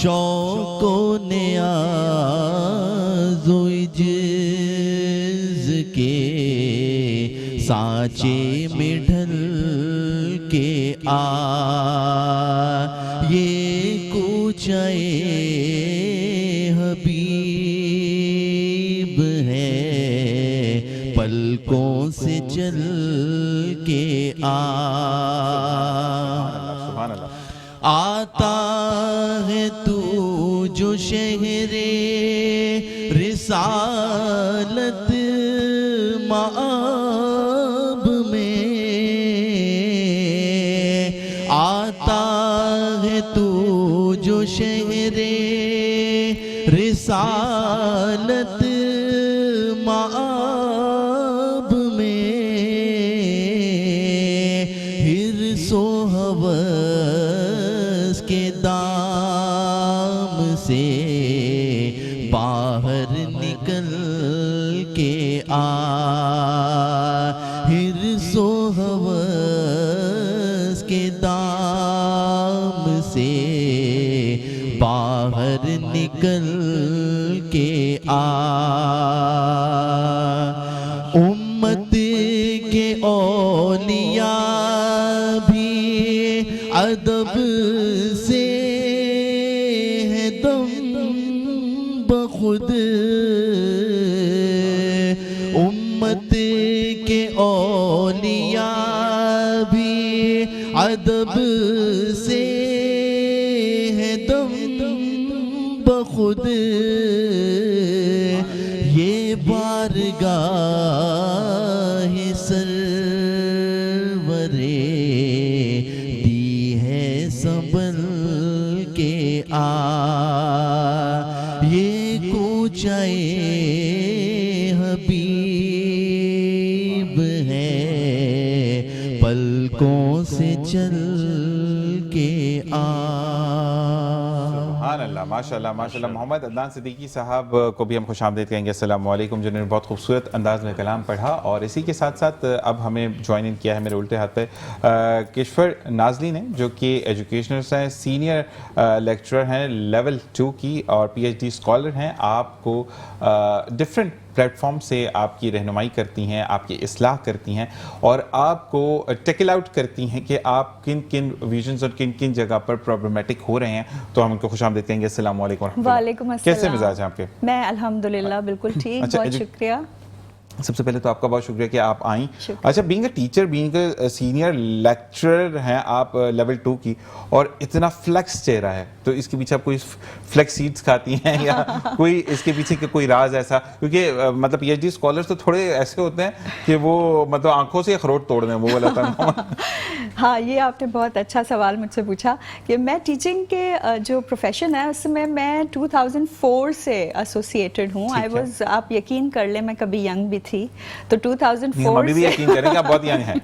शौक़ो नियाज़ो इज्ज़ के सांचे में ढल के आ, ये कूचाए हबीब है, पलकों से चल के आता है तू जो शहरे रिसालत माब में, आता है तू जो शहरे रिसालत माब में, हिर्सो हवस के दाम से बाहर निकल के आ, हिर्सो हवस के दाम से बाहर निकल के आ, उम्मत के औलिया भी अदब से है दम बखुद, उम्मत के औलिया भी अदब से है दम बखुद, ये बारगाह सरवरे दी है संभल के आ, ये कूचाए हबीब है, पलकों से चल के आ। सुभानअल्लाह, माशाल्लाह माशाल्लाह। मोहम्मद अदनान सिद्दीकी साहब को भी हम खुशामदीद कहेंगे, अस्सलाम वालेकुम, जिन्होंने बहुत खूबसूरत अंदाज में कलाम पढ़ा। और इसी के साथ साथ अब हमें ज्वाइन इन किया है मेरे उल्टे हाथ पे किश्वर नाजली ने, जो कि एजुकेशनर्स हैं, सीनियर लेक्चरर हैं लेवल 2 की और PhD स्कॉलर हैं। आपको डिफरेंट प्लेटफॉर्म से आपकी रहनुमाई करती हैं, आपकी इस्लाह करती हैं और आपको टेकल आउट करती हैं कि आप किन किन विजन्स और किन किन जगह पर प्रॉब्लमेटिक हो रहे हैं। तो हम उनको खुशामदीद कहेंगे। अस्सलाम वालेकुम। वालेकुम अस्सलाम। कैसे मिजाज हैं आपके? मैं अल्हम्दुलिल्लाह बिल्कुल ठीक। अच्छा, बहुत शुक्रिया। सबसे पहले तो आपका बहुत शुक्रिया कि आप आई। अच्छा, being a teacher, being a senior lecturer हैं आप लेवल 2 की, और इतना फ्लेक्स चेहरा है, तो इसके पीछे आप कोई फ्लेक्स सीड्स खाती हैं या कोई इसके पीछे के कोई राज ऐसा? क्योंकि मतलब PhD स्कॉलर्स तो थोड़े ऐसे होते हैं कि वो मतलब आंखों से अखरोट तोड़ दें, वो वाला था। हाँ, ये आपने बहुत अच्छा सवाल मुझसे पूछा कि मैं टीचिंग के जो प्रोफेशन है उसमें मैं 2004 से एसोसिएटेड हूँ। आई वाज, आप यकीन कर लें, मैं कभी यंग भी थी, तो 2004 अभी भी यकीन करेंगे आप बहुत यंग हैं।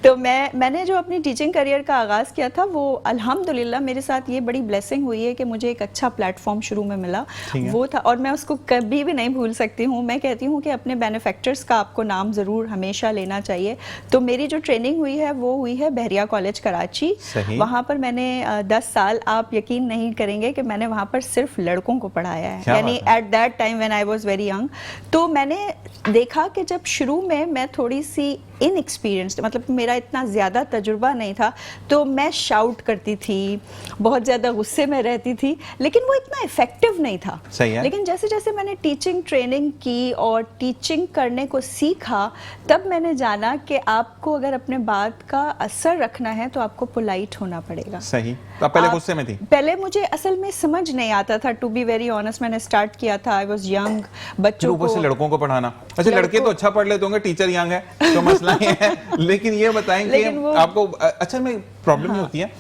तो मैंने जो अपनी टीचिंग करियर का आगाज़ किया था, वो अल्हम्दुलिल्लाह मेरे साथ ये बड़ी ब्लेसिंग हुई है कि मुझे एक अच्छा प्लेटफॉर्म शुरू में मिला, वो था, और मैं उसको कभी भी नहीं भूल सकती हूँ। मैं कहती हूँ कि अपने बेनिफैक्टर्स का आपको नाम ज़रूर हमेशा लेना चाहिए। तो मेरी जो ट्रेनिंग हुई है वो हुई है बहरिया कॉलेज कराची। वहाँ पर मैंने 10 साल, आप यकीन नहीं करेंगे कि मैंने वहाँ पर सिर्फ लड़कों को पढ़ाया है, यानी at that time when I was very young. तो मैंने देखा कि जब शुरू में मैं थोड़ी सी इनएक्सपीरियंस्ड, मतलब मेरा इतना ज़्यादा तजुर्बा नहीं था, तो मैं शाउट करती थी, बहुत ज़्यादा गुस्से में रहती थी, लेकिन वो इतना इफ़ेक्टिव नहीं था। सही है। लेकिन जैसे जैसे मैंने टीचिंग ट्रेनिंग की और टीचिंग करने को सीखा, तब मैंने जाना कि आपको अगर अपने बात का असर रखना है तो आपको पोलाइट होना पड़ेगा। सही। तो पहले गुस्से में थी? पहले मुझे असल में समझ नहीं आता था, टू बी वेरी ऑनेस्ट। मैंने स्टार्ट किया था, आई वाज यंग, बच्चों को, लड़कों को पढ़ाना। अच्छा, लड़के तो अच्छा पढ़ लेते होंगे, टीचर यंग है तो मसला ये है। लेकिन ये बताएं कि आपको अच्छा में प्रॉब्लम ये होती है,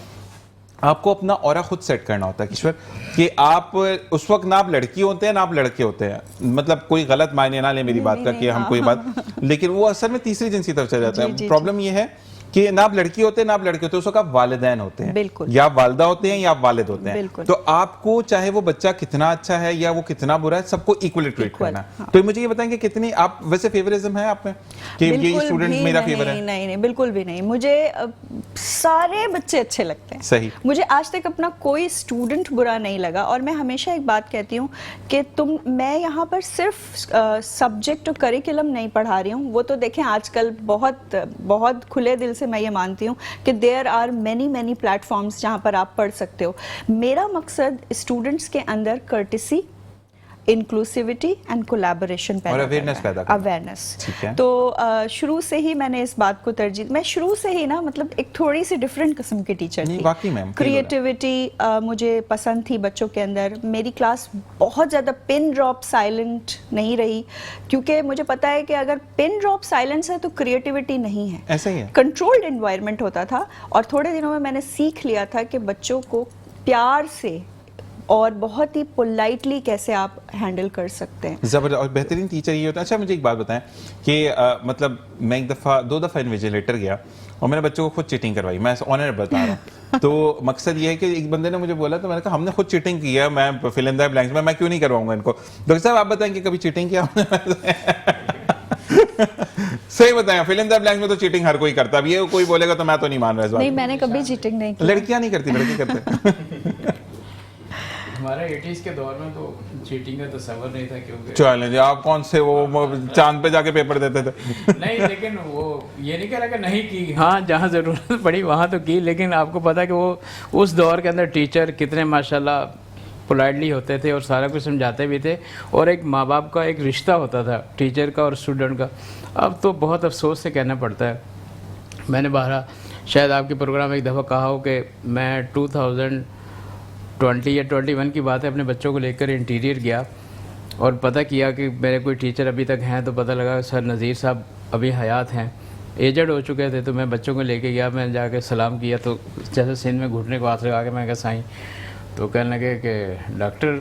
आपको अपना ऑरा खुद सेट करना होता है किश्वर, कि आप उस वक्त ना आप लड़की होते हैं ना आप लड़के होते हैं, मतलब कोई गलत मायने ना ले मेरी बात का कि हम कोई बात, लेकिन वो असल में तीसरी जिनसी तरफ चले जाता है। प्रॉब्लम ये है कि ना आप लड़की होते हैं ना आप लड़के होते हैं, उसको आप वालिदैन होते हैं, बिल्कुल। या आप वालिदा होते हैं या आप वालिद होते हैं। बिल्कुल। तो आपको चाहे वो बच्चा कितना अच्छा है या वो कितना बुरा है, सबको इक्वली ट्रीट करना है। हाँ। तो मुझे ये बताएं कि कितनी आप वैसे फेवरिज्म है आप में कि ये बिल्कुल स्टूडेंट भी मेरा नहीं, फेवर है? नहीं, बिल्कुल भी नहीं। मुझे सारे बच्चे अच्छे लगते हैं। सही। मुझे आज तक अपना कोई स्टूडेंट बुरा नहीं लगा। और मैं हमेशा एक बात कहती हूँ कि मैं यहाँ पर सिर्फ सब्जेक्ट और करिकुलम नहीं पढ़ा रही हूँ। वो तो देखें आजकल बहुत बहुत खुले दिल से मैं ये मानती हूँ कि देयर आर मैनी प्लेटफॉर्म्स जहाँ पर आप पढ़ सकते हो। मेरा मकसद स्टूडेंट्स के अंदर कर्टिसी, इंक्लूसिविटी एंड कोलैबोरेशन और अवेयरनेस पैदा करना। अवेयरनेस। ठीक है। तो शुरू से ही मैंने इस बात को तरजीह, मैं शुरू से ही ना मतलब एक थोड़ी सी डिफरेंट किस्म की टीचर थी। वाकई मैम क्रिएटिविटी मुझे पसंद थी बच्चों के अंदर। मेरी क्लास बहुत ज़्यादा पिन ड्रॉप साइलेंट नहीं रही, क्योंकि मुझे पता है कि अगर पिन ड्रॉप साइलेंस है तो क्रिएटिविटी नहीं है। ऐसा ही है। कंट्रोल्ड एनवायरनमेंट होता था। और थोड़े दिनों में मैंने सीख लिया था कि बच्चों को प्यार से और बहुत ही पोलाइटली कैसे आप हैंडल कर सकते हैं। जबरदस्त। और बेहतरीन टीचर ये होता है। अच्छा मुझे एक बात बताएं कि मतलब मैं एक दफ़ा 2 दफ़ा इन्विजिलेटर गया और मैंने बच्चों को खुद चीटिंग करवाई। मैं ऑनर बता रहा हूँ। तो मकसद ये है कि एक बंदे ने मुझे बोला, तो मैंने कहा हमने खुद चीटिंग की है, मैं फिल इन द ब्लैंक्स में मैं क्यों नहीं करवाऊंगा इनको। डॉक्टर साहब आप बताएं कि कभी चीटिंग किया आपने? सही बताया, फिल इन द ब्लैंक्स में तो चीटिंग हर कोई करता है। अब ये कोई बोलेगा तो मैं तो नहीं मान रहा इस बात। नहीं, मैंने कभी चीटिंग नहीं की। लड़कियां नहीं करती, लड़के करते। हमारे 80s के दौर में तो चीटिंग का तस्वर नहीं था, क्योंकि चलें आप कौन से वो चांद पे जाके पेपर देते थे? नहीं, लेकिन वो ये नहीं कह रहा कि नहीं की, हाँ जहाँ ज़रूरत पड़ी वहाँ तो की। लेकिन आपको पता है कि वो उस दौर के अंदर टीचर कितने माशाल्लाह पोलाइटली होते थे और सारा कुछ समझाते भी थे, और एक माँ बाप का एक रिश्ता होता था टीचर का और स्टूडेंट का। अब तो बहुत अफसोस से कहना पड़ता है। मैंने बाहर शायद आपके प्रोग्राम में एक दफ़ा कहा हो कि मैं 2020 या 21 की बात है, अपने बच्चों को लेकर इंटीरियर गया और पता किया कि मेरे कोई टीचर अभी तक हैं। तो पता लगा सर नज़ीर साहब अभी हयात हैं, एजड हो चुके थे। तो मैं बच्चों को लेके गया, मैं जाके सलाम किया तो जैसे सिंध में घुटने को हाथ लगा के मैं कहा साईं। तो कहने लगे कि डॉक्टर।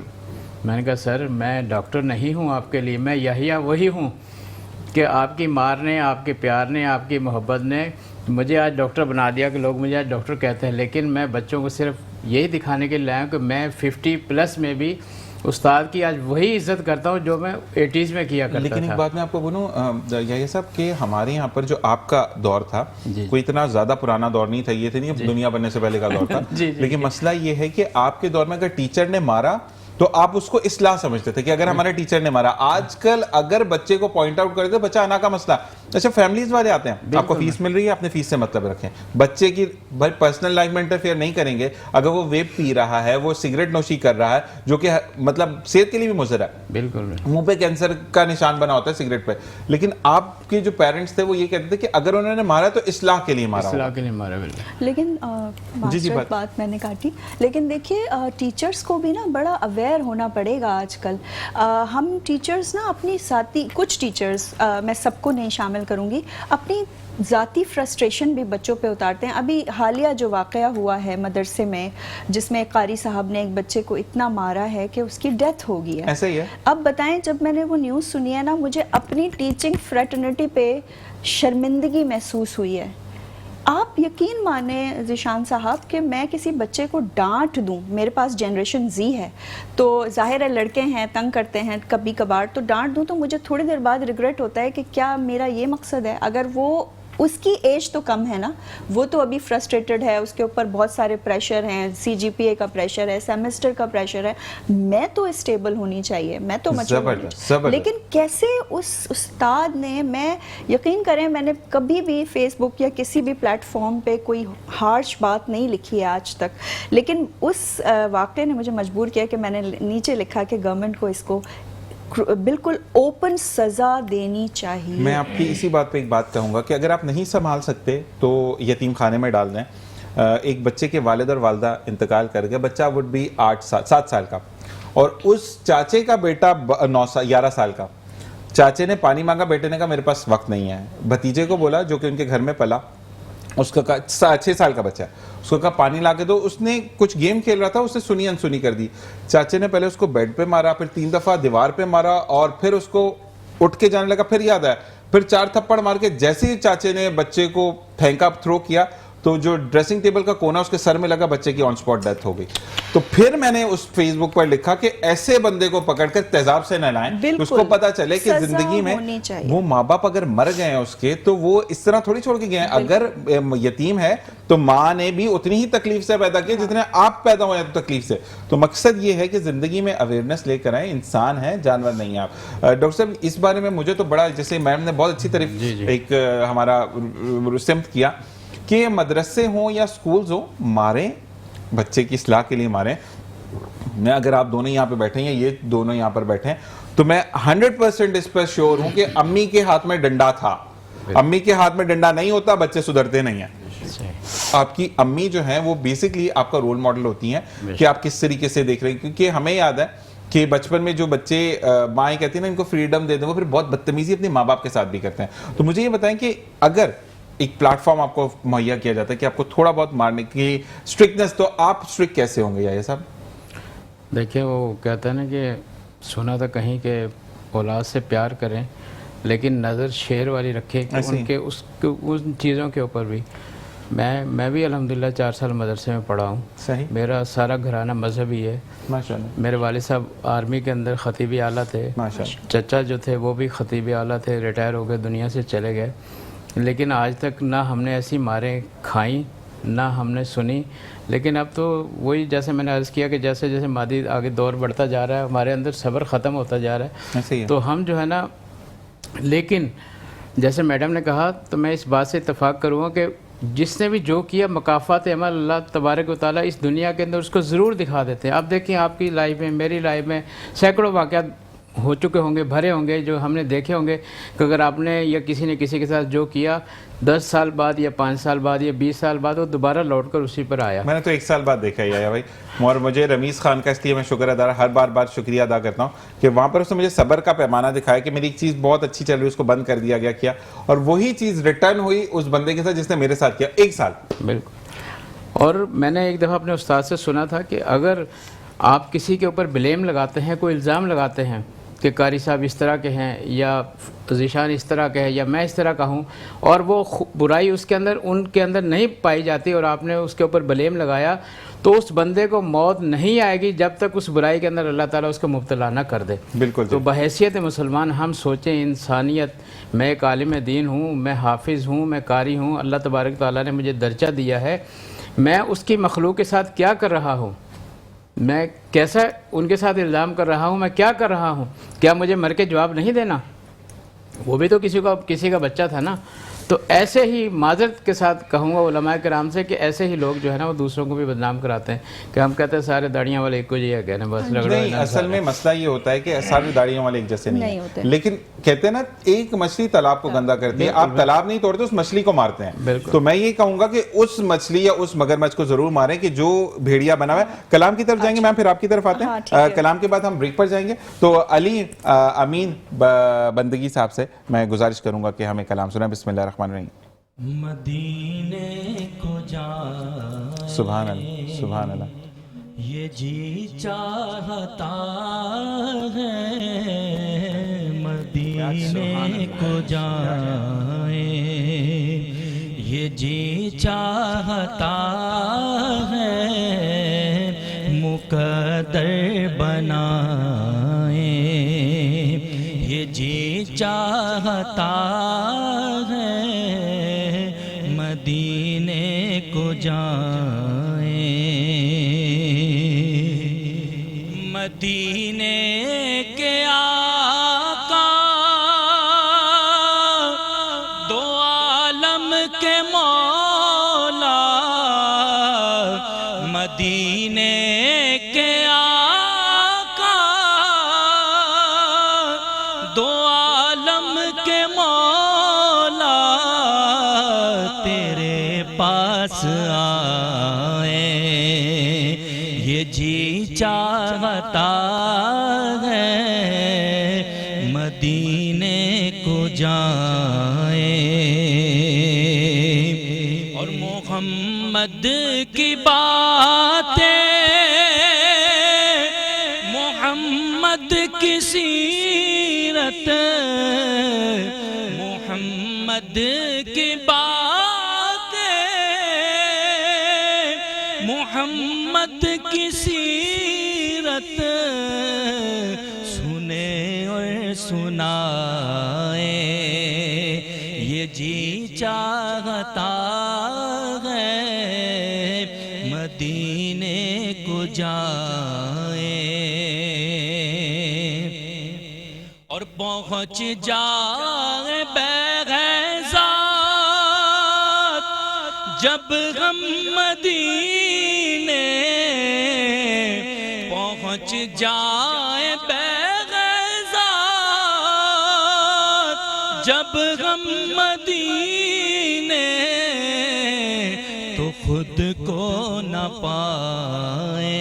मैंने कहा सर मैं डॉक्टर नहीं हूँ आपके लिए, मैं यहिया वही हूँ कि आपकी मार ने, आपके प्यार ने, आपकी मोहब्बत ने मुझे आज डॉक्टर बना दिया कि लोग मुझे आज डॉक्टर कहते हैं। लेकिन मैं बच्चों को सिर्फ यही दिखाने के लिए लाया कि मैं 50+ में भी उस्ताद की आज वही इज्जत करता हूँ जो मैं 80s में किया करता था। लेकिन एक बात मैं आपको बोलूँ ये सब कि हमारे यहाँ पर जो आपका दौर था कोई इतना ज़्यादा पुराना दौर नहीं था, ये थे नहीं दुनिया बनने से पहले का दौर था। लेकिन मसला ये है कि आपके दौर में अगर टीचर ने मारा तो आप उसको इस्लाह समझते थे कि अगर हमारे टीचर ने मारा। आजकल अगर बच्चे को पॉइंट आउट कर दे, बच्चा आना का मसला। अच्छा फैमिलीज वाले आते हैं, आपको फीस मिल रही है, अपने फीस से मतलब रखें। बच्चे की भाई पर्सनल लाइफ में इंटरफेयर नहीं करेंगे। अगर वो वेप पी रहा है, वो सिगरेट नोशी कर रहा है, जो कि मतलब सेहत के लिए भी मुज़र है, बिल्कुल मुंह पे कैंसर का निशान बना होता है सिगरेट पे। लेकिन आपके जो पेरेंट्स थे वो ये कहते थे कि अगर उन्होंने मारा तो इस्लाह के लिए मारा, इस्लाह के लिए मारा। बिल्कुल। लेकिन बात मैंने काटी। लेकिन देखिए टीचर्स को भी ना बड़ा अवेयर होना पड़ेगा आजकल। हम टीचर्स ना अपनी साथी, कुछ टीचर्स, मैं सबको नहीं शामिल करूंगी, अपनी ज़ाती फ्रस्ट्रेशन भी बच्चों पे उतारते हैं। अभी हालिया जो वाक़या हुआ है मदरसे में, जिसमें कारी साहब ने एक बच्चे को इतना मारा है कि उसकी डेथ हो गई है। ऐसा ही है। अब बताएं, जब मैंने वो न्यूज़ सुनी है ना, मुझे अपनी टीचिंग फ्रेटर्निटी पे शर्मिंदगी महसूस हुई है। आप यकीन माने ज़ीशान साहब कि मैं किसी बच्चे को डांट दूं, मेरे पास जनरेशन Z है तो जाहिर है लड़के हैं, तंग करते हैं कभी कभार, तो डांट दूं तो मुझे थोड़ी देर बाद रिग्रेट होता है कि क्या मेरा ये मकसद है। अगर वो, उसकी एज तो कम है ना, वो तो अभी फ्रस्ट्रेटेड है, उसके ऊपर बहुत सारे प्रेशर हैं, CGPA का प्रेशर है, सेमेस्टर का प्रेशर है। मैं तो स्टेबल होनी चाहिए, मैं तो मैच्योर होनी चाहिए। लेकिन कैसे उस उस्ताद ने, मैं यकीन करें मैंने कभी भी फेसबुक या किसी भी प्लेटफॉर्म पे कोई हार्श बात नहीं लिखी है आज तक, लेकिन उस वाक़े ने मुझे मजबूर किया कि मैंने नीचे लिखा कि गवर्नमेंट को इसको बिल्कुल ओपन सज़ा देनी चाहिए। मैं आपकी इसी बात पे एक बात कहूँगा कि अगर आप नहीं संभाल सकते तो यतीम खाने में डाल दें। एक बच्चे के वालिद और वालदा इंतकाल कर गए, बच्चा वुड भी 7 साल का, और उस चाचे का बेटा 11 साल का। चाचे ने पानी मांगा, बेटे ने कहा मेरे पास वक्त नहीं है। भतीजे को बोला जो कि उनके घर में पला, उसका कहा 6 साल का बच्चा, उसको कहा पानी ला के दो। उसने कुछ गेम खेल रहा था, उसने सुनी अनसुनी कर दी। चाचे ने पहले उसको बेड पे मारा, फिर 3 दफा दीवार पे मारा, और फिर उसको उठ के जाने लगा। फिर याद आया, फिर 4 थप्पड़ मार के जैसे ही चाचे ने बच्चे को फेंका, थ्रो किया, तो जो ड्रेसिंग टेबल का कोना उसके सर में लगा, बच्चे की ऑन स्पॉट डेथ हो गई। तो फिर मैंने उस फेसबुक पर लिखा कि ऐसे बंदे को पकड़कर तेजाब से नहलाएं, उसको पता चले कि जिंदगी में वो माँ बाप अगर मर गए हैं उसके, तो वो इस तरह थोड़ी छोड़ के गए हैं। अगर यतीम है तो माँ ने भी उतनी ही तकलीफ से पैदा किया जितने आप पैदा हुए हैं तकलीफ से। तो मकसद ये है कि जिंदगी में अवेयरनेस लेकर आए, इंसान है, जानवर नहीं आप। डॉक्टर साहब, इस बारे में मुझे तो बड़ा, जैसे मैम ने बहुत अच्छी तारीफ एक हमारा सिम्त किया कि मदरसे हो या स्कूल्स हो, मारें, बच्चे की इस्लाह के लिए मारें। मैं, अगर आप दोनों यहाँ पे बैठे हैं, ये दोनों यहाँ पर बैठे हैं, तो मैं 100% इस पर श्योर हूं कि अम्मी के हाथ में डंडा था। अम्मी के हाथ में डंडा नहीं होता, बच्चे सुधरते नहीं हैं। आपकी अम्मी जो है वो बेसिकली आपका रोल मॉडल होती हैं कि आप किस तरीके से देख रहे हैं। क्योंकि हमें याद है कि बचपन में जो बच्चे माएँ कहती हैं ना, इनको फ्रीडम दे दें, वो फिर बहुत बदतमीजी अपने माँ बाप के साथ भी करते हैं। तो मुझे ये बताएं कि अगर एक प्लेटफॉर्म आपको मुहैया किया जाता है कि आपको थोड़ा बहुत मारने की स्ट्रिक्टनेस, तो आप स्ट्रिक्ट कैसे होंगे या ये सब? देखिए, वो कहते हैं ना कि सुना था कहीं के औलाद से प्यार करें लेकिन नज़र शेर वाली रखें कि उनके उन चीज़ों के ऊपर भी। मैं भी अल्हम्दुलिल्लाह 4 साल मदरसे में पढ़ा हूँ। सही। मेरा सारा घराना मजहबी है माशाल्लाह। मेरे वालिद साहब आर्मी के अंदर खतीब आला थे, माशाल्लाह। चचा जो थे वो भी खतीब आला थे, रिटायर हो गए, दुनिया से चले गए। लेकिन आज तक ना हमने ऐसी मारें खाई, ना हमने सुनी। लेकिन अब तो वही, जैसे मैंने अर्ज़ किया कि जैसे जैसे मादी आगे दौर बढ़ता जा रहा है, हमारे अंदर सब्र ख़त्म होता जा रहा है। तो हम जो है ना, लेकिन जैसे मैडम ने कहा, तो मैं इस बात से इत्तेफाक करूँगा कि जिसने भी जो किया, मकाफ़ात अमल अल्लाह तबारक व तआला इस दुनिया के अंदर उसको ज़रूर दिखा देते हैं। आप देखिए, आपकी लाइफ में, मेरी लाइफ में सैकड़ों वाक़यात हो चुके होंगे, भरे होंगे, जो हमने देखे होंगे कि अगर आपने या किसी ने किसी के साथ जो किया, 10 साल बाद या 5 साल बाद या 20 साल बाद वो दोबारा लौटकर उसी पर आया। मैंने तो 1 साल बाद देखा है भाई। और मुझे रमीज़ खान का इसलिए मैं शुक्र अदा, हर बार शुक्रिया अदा करता हूँ कि वहाँ पर उसने मुझे सब्र का पैमाना दिखाया कि मेरी एक चीज़ बहुत अच्छी चल रही है, उसको बंद कर दिया गया किया, और वही चीज़ रिटर्न हुई उस बंदे के साथ जिसने मेरे साथ किया 1 साल। बिल्कुल। और मैंने एक दफ़ा अपने उस्ताद से सुना था कि अगर आप किसी के ऊपर ब्लेम लगाते हैं, कोई इल्ज़ाम लगाते हैं कि कारी साहब इस तरह के हैं या ज़ीशान इस तरह के हैं या मैं इस तरह का हूँ, और वो बुराई उसके अंदर, उनके अंदर नहीं पाई जाती और आपने उसके ऊपर ब्लेम लगाया, तो उस बंदे को मौत नहीं आएगी जब तक उस बुराई के अंदर अल्लाह ताला उसको मुब्तला ना कर दे। बिल्कुल। तो बहैसियत मुसलमान हम सोचें, इंसानियत, मैं एक आलिम दीन हूँ, मैं हाफिज़ हूँ, मैं कारी हूँ, अल्लाह तबारक ताला ने मुझे दर्जा दिया है, मैं उसकी मखलूक के साथ क्या कर रहा हूँ, मैं कैसा उनके साथ इल्ज़ाम कर रहा हूँ, मैं क्या कर रहा हूँ, क्या मुझे मर के जवाब नहीं देना? वो भी तो किसी का बच्चा था ना। तो ऐसे ही माजरत के साथ कहूँगा उलमाए किराम से कि ऐसे ही लोग जो है ना वो दूसरों को भी बदनाम कराते हैं कि हम कहते हैं सारे दाढ़ियाँ वाले एक ही है, कहने बस नहीं, असल में मसला ये होता है कि सारे दाढ़ियों वाले एक जैसे नहीं होते। लेकिन कहते हैं ना, एक मछली तालाब को गंदा करती है, आप तालाब नहीं तोड़ते, उस मछली को मारते हैं। तो मैं ये कहूंगा कि उस मछली या उस मगरमच्छ को जरूर मारें कि जो भेड़िया बना हुआ है। कलाम की तरफ जाएंगे मैम, फिर आपकी तरफ आते हैं। कलाम के बाद हम ब्रेक पर जाएंगे। तो अली अमीन बंदगी साहब से मैं गुजारिश करूंगा कि हमें कलाम सुनाएं। बिस्मिल्लाहिर्रहमानिर्रहीम। मदीने को जा, सुभान अल्लाह, सुभान अल्लाह। ये जी चाहता है मदीने को जाए, ये जी चाहता है मुकद्दर बनाए, ये जी चाहता है मदीने को जाए, मदीने के आका दो आलम के मौला, मदीने के आका दो आलम के मौला तेरे पास आए, ये जी चाहता है मदीने को जाए। और मोहम्मद की बातें, मोहम्मद की सीरत, मोहम्मद की बातें, मोहम्मद की सीरत सुने और सुनाए, ये जी चाहता है मदीने को जाए और पहुँच जाए बेग़ैज़ात जब हम मदीने, पहुँच जाए बेग़ैज़ात जब हम मदीने, तो खुद को न पाए,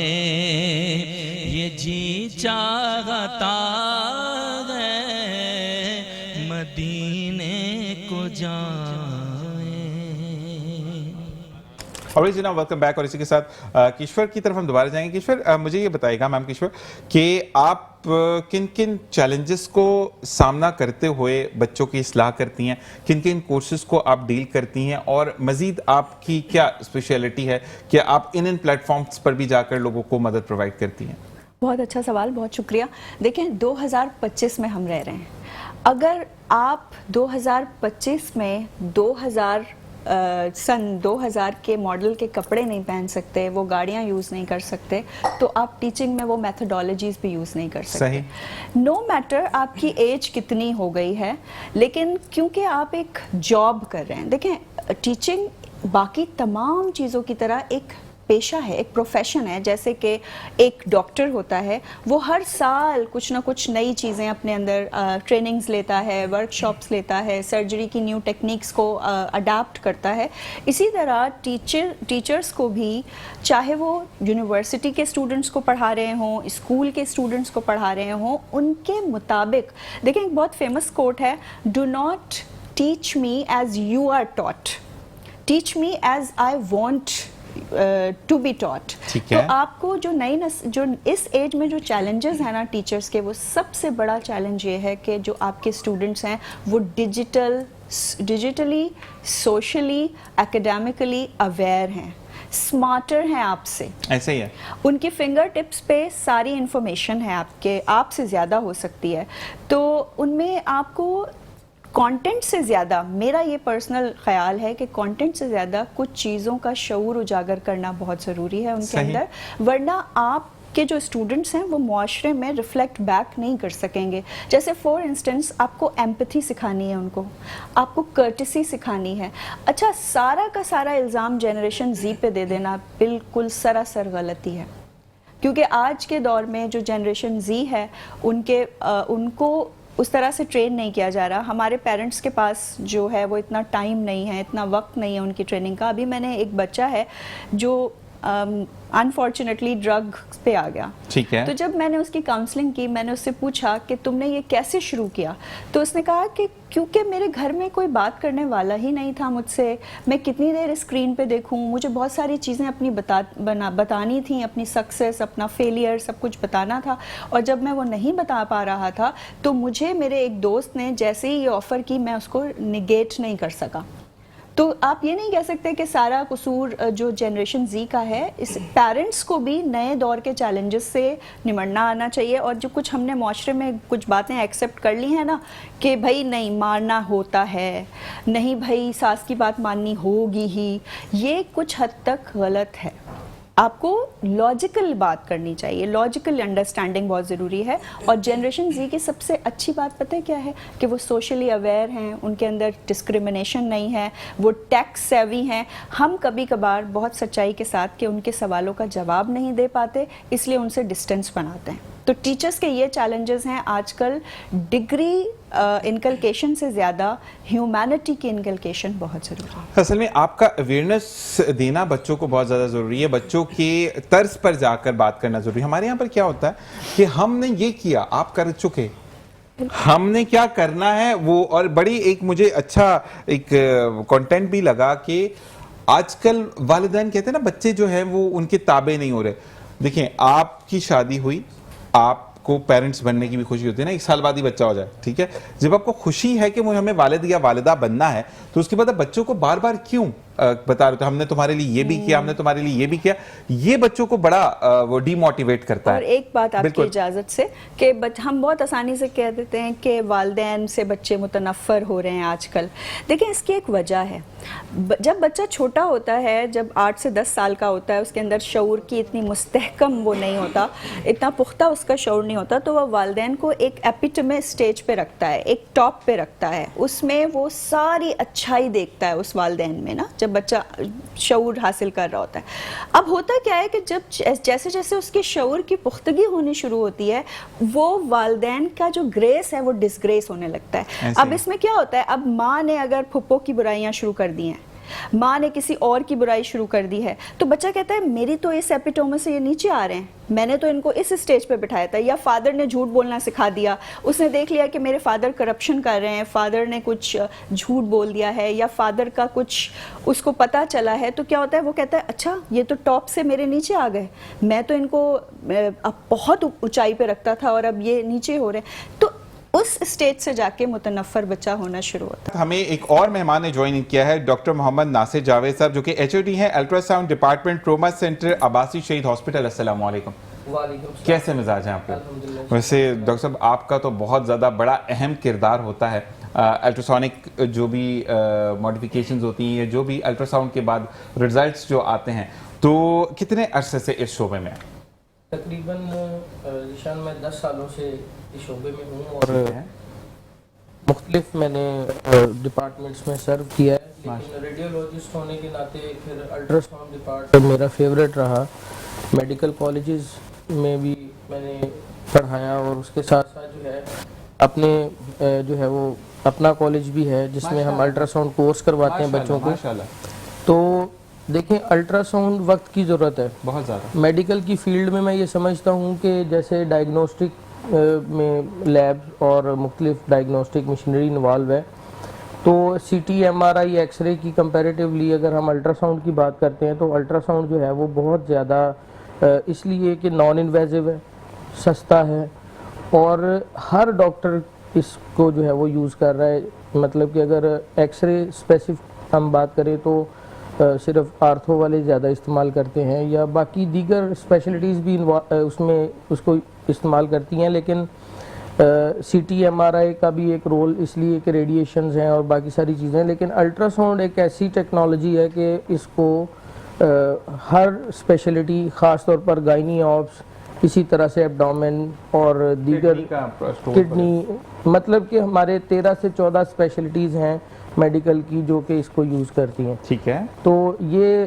ये जी चाहता है मदीने को जाए। और जनाब वेलकम बैक। और इसी के साथ किश्वर की तरफ हम दोबारा जाएंगे। किश्वर, मुझे ये बताएगा मैम किश्वर कि आप किन किन चैलेंजेस को सामना करते हुए बच्चों की इस्लाह करती हैं, किन किन कोर्सेज को आप डील करती हैं, और मजीद आपकी क्या स्पेशलिटी है कि आप इन प्लेटफॉर्म्स पर भी जाकर लोगों को मदद प्रोवाइड करती हैं? बहुत अच्छा सवाल, बहुत शुक्रिया। देखें 2025 में हम रह रहे हैं। अगर आप 2025 में 2000 के मॉडल के कपड़े नहीं पहन सकते, वो गाड़ियाँ यूज़ नहीं कर सकते, तो आप टीचिंग में वो मेथोडोलॉजीज़ भी यूज़ नहीं कर सकते। नो मैटर आपकी एज कितनी हो गई है, लेकिन क्योंकि आप एक जॉब कर रहे हैं, देखें टीचिंग बाकी तमाम चीज़ों की तरह एक पेशा है, एक प्रोफेशन है। जैसे कि एक डॉक्टर होता है, वो हर साल कुछ ना कुछ नई चीज़ें अपने अंदर ट्रेनिंग्स लेता है, वर्कशॉप्स लेता है, सर्जरी की न्यू टेक्निक्स को अडाप्ट करता है। इसी तरह टीचर्स को भी, चाहे वो यूनिवर्सिटी के स्टूडेंट्स को पढ़ा रहे हों, स्कूल के स्टूडेंट्स को पढ़ा रहे हों, उनके मुताबिक, देखें एक बहुत फेमस कोट है, do not teach me as you are taught, teach me as I want to be taught. तो आपको जो जो इस एज में जो चैलेंजेस हैं ना टीचर्स के, वो सबसे बड़ा चैलेंज ये है कि जो आपके स्टूडेंट्स हैं वो डिजिटली, सोशली, एकेडमिकली अवेयर हैं, स्मार्टर हैं आपसे, ऐसे ही है। उनके फिंगर टिप्स पे सारी इंफॉर्मेशन है, आपसे ज़्यादा हो सकती है। तो उनमें आपको कंटेंट से ज़्यादा, मेरा ये पर्सनल ख्याल है कि कंटेंट से ज़्यादा कुछ चीज़ों का शऊर उजागर करना बहुत ज़रूरी है उनके अंदर, वरना आपके जो स्टूडेंट्स हैं वो मुआशरे में रिफ्लेक्ट बैक नहीं कर सकेंगे। जैसे फॉर इंस्टेंस आपको एम्पैथी सिखानी है, उनको आपको कर्टिसी सिखानी है। अच्छा, सारा का सारा इल्ज़ाम जनरेशन जी पे दे देना बिल्कुल सरासर गलती है, क्योंकि आज के दौर में जो जनरेशन जी है उनको उस तरह से ट्रेन नहीं किया जा रहा। हमारे पेरेंट्स के पास जो है वो इतना टाइम नहीं है, इतना वक्त नहीं है उनकी ट्रेनिंग का। अभी मैंने एक बच्चा है जो अनफॉर्चुनेटली ड्रग पे आ गया, ठीक है। तो जब मैंने उसकी काउंसलिंग की, मैंने उससे पूछा कि तुमने ये कैसे शुरू किया, तो उसने कहा कि क्योंकि मेरे घर में कोई बात करने वाला ही नहीं था मुझसे, मैं कितनी देर स्क्रीन पे देखूं, मुझे बहुत सारी चीज़ें अपनी बतानी थी, अपनी सक्सेस, अपना फेलियर, सब कुछ बताना था, और जब मैं वो नहीं बता पा रहा था तो मुझे मेरे एक दोस्त ने जैसे ही ये ऑफ़र की, मैं उसको निगेट नहीं कर सका। तो आप ये नहीं कह सकते कि सारा कसूर जो जनरेशन जी का है। इस पेरेंट्स को भी नए दौर के चैलेंजेस से निमटना आना चाहिए, और जो कुछ हमने माशरे में कुछ बातें एक्सेप्ट कर ली हैं ना कि भाई नहीं मारना होता है, नहीं भाई सास की बात माननी होगी ही, ये कुछ हद तक गलत है। आपको लॉजिकल बात करनी चाहिए, लॉजिकल अंडरस्टैंडिंग बहुत ज़रूरी है। और जनरेशन जी की सबसे अच्छी बात पता है क्या है कि वो सोशली अवेयर हैं, उनके अंदर डिस्क्रिमिनेशन नहीं है, वो टेक सेवी हैं। हम कभी कभार बहुत सच्चाई के साथ कि उनके सवालों का जवाब नहीं दे पाते, इसलिए उनसे डिस्टेंस बनाते हैं। तो टीचर्स के ये चैलेंजेस हैं आजकल। डिग्री इनकलकेशन से ज़्यादा ह्यूमैनिटी की इनकलकेशन बहुत ज़रूरी है। असल में आपका अवेयरनेस देना बच्चों को बहुत ज़्यादा ज़रूरी है, बच्चों के तर्ज पर जाकर बात करना ज़रूरी है। हमारे यहाँ पर क्या होता है कि हमने ये किया, आप कर चुके, हमने क्या करना है वो। और बड़ी एक मुझे अच्छा एक कंटेंट भी लगा कि आजकल वालिदैन कहते हैं ना बच्चे जो है वो उनके ताबे नहीं हो रहे। देखिए, आपकी शादी हुई, आप आपको पेरेंट्स बनने की भी खुशी होती है ना, 1 साल बाद ही बच्चा हो जाए, ठीक है, जब आपको खुशी है कि मुझे हमें वालिद या वालिदा बनना है, तो उसके बाद आप बच्चों को बार बार क्यों बता रहे थे हमने तुम्हारे लिए ये भी किया, हमने तुम्हारे लिए ये भी किया, ये बच्चों को बड़ा वो डीमोटिवेट करता है। और एक बात आपकी इजाजत से कि हम बहुत आसानी से कह देते हैं कि वालिदैन से बच्चे मुतनफ़र हो रहे हैं आजकल। देखिए इसकी एक वजह है, जब बच्चा छोटा होता है, जब 8 से 10 साल का होता है, उसके अंदर शऊर की इतनी मुस्तहकम वो नहीं होता, इतना पुख्ता उसका शऊर नहीं होता, तो वह वालिदैन को एक एपिटमे स्टेज पे रखता है, एक टॉप पे रखता है, उसमें वो सारी अच्छाई देखता है उस वालिदैन में ना, जब बच्चा शऊर हासिल कर रहा होता है। अब होता क्या है कि जब जैसे जैसे उसके शऊर की पुख्तगी होनी शुरू होती है, वो वालिदैन का जो ग्रेस है वो डिसग्रेस होने लगता है। अब इसमें क्या होता है, अब माँ ने अगर फुप्पो की बुराइयां शुरू कर दी हैं, माँ ने किसी और की बुराई शुरू कर दी है, तो बच्चा कहता है मेरी तो इस एपिटोमे से ये नीचे आ रहे हैं, मैंने तो इनको इस स्टेज पे बिठाया था। या फादर ने झूठ बोलना सिखा दिया, उसने देख लिया कि मेरे फादर करप्शन कर रहे हैं, फादर ने कुछ झूठ बोल दिया है, या फादर का कुछ उसको पता चला है, तो क्या होता है, वो कहता है अच्छा ये तो टॉप से मेरे नीचे आ गए, मैं तो इनको अब बहुत ऊंचाई पे रखता था और अब ये नीचे हो रहे हैं। तो उस स्टेज से जाके मुतनफ़र बच्चा होना शुरू होता है। हमें एक और मेहमान ने ज्वाइन किया है, डॉक्टर मोहम्मद नासिर जावेद साहब, जो कि HOD हैं, ultrasound department, trauma centre, Abbasi शहीद हॉस्पिटल। अस्सलाम वालेकुम। कैसे मिजाज हैं आपके? वैसे डॉक्टर साहब आपका तो बहुत ज़्यादा बड़ा अहम किरदार होता है अल्ट्रासोनिक जो भी मॉडिफिकेशंस होती हैं, जो भी अल्ट्रासाउंड के बाद रिजल्ट्स जो आते हैं, तो कितने अरसे से इस शोबे में? तकरीबन ईशान मैं 10 सालों से इस शोबे में हूँ और मुख्तलिफ मैंने डिपार्टमेंट्स में सर्व किया है, लेकिन रेडियोलॉजिस्ट होने के नाते फिर अल्ट्रासाउंड डिपार्टमेंट मेरा फेवरेट रहा। मेडिकल कॉलेजेस में भी मैंने पढ़ाया और उसके साथ साथ जो है अपने जो है वो अपना कॉलेज भी है जिसमें हम अल्ट्रासाउंड कोर्स करवाते हैं बच्चों को। तो देखिए अल्ट्रासाउंड वक्त की ज़रूरत है बहुत ज़्यादा। मेडिकल की फील्ड में मैं ये समझता हूँ कि जैसे डायग्नोस्टिक में लैब्स और मुख्तलिफ डायग्नोस्टिक मशीनरी इन्वॉल्व है, तो CT MRI एक्सरे की कंपैरेटिवली अगर हम अल्ट्रासाउंड की बात करते हैं तो अल्ट्रासाउंड जो है वो बहुत ज़्यादा इसलिए कि नॉन इन्वेजिव है, सस्ता है और हर डॉक्टर इसको जो है वो यूज़ कर रहा है। मतलब कि अगर एक्सरे स्पेसिफिक हम बात करें तो सिर्फ आर्थो वाले ज़्यादा इस्तेमाल करते हैं, या बाकी दीगर स्पेशलिटीज़ भी उसमें उसको इस्तेमाल करती हैं, लेकिन CT MRI का भी एक रोल इसलिए कि रेडिएशंस हैं और बाकी सारी चीज़ें। लेकिन अल्ट्रासाउंड एक ऐसी टेक्नोलॉजी है कि इसको हर स्पेशलिटी, ख़ास तौर पर गायनी ऑप्स, इसी तरह से एब्डोमेन और दीगर किडनी, मतलब कि हमारे 13 से 14 स्पेशलिटीज़ हैं मेडिकल की जो कि इसको यूज़ करती हैं। ठीक है। तो ये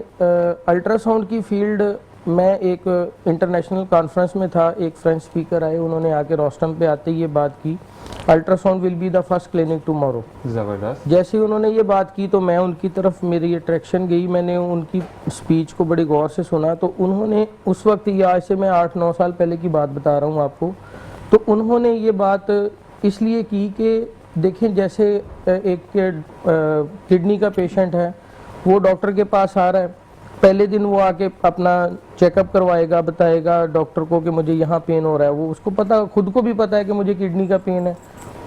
अल्ट्रासाउंड की फील्ड, मैं एक इंटरनेशनल कॉन्फ्रेंस में था, एक फ्रेंच स्पीकर आए, उन्होंने आके रोस्टम पे आते ही ये बात की, ultrasound will be the first clinic tomorrow. ज़बरदस्त। जैसे ही उन्होंने ये बात की तो मैं उनकी तरफ, मेरी अट्रैक्शन गई, मैंने उनकी स्पीच को बड़ी गौर से सुना। तो उन्होंने उस वक्त, ये आज से मैं 8-9 साल पहले की बात बता रहा हूँ आपको, तो उन्होंने ये बात इसलिए की कि देखें जैसे एक किडनी का पेशेंट है, वो डॉक्टर के पास आ रहा है, पहले दिन वो आके अपना चेकअप करवाएगा, बताएगा डॉक्टर को कि मुझे यहाँ पेन हो रहा है, वो उसको पता, खुद को भी पता है कि मुझे किडनी का पेन है,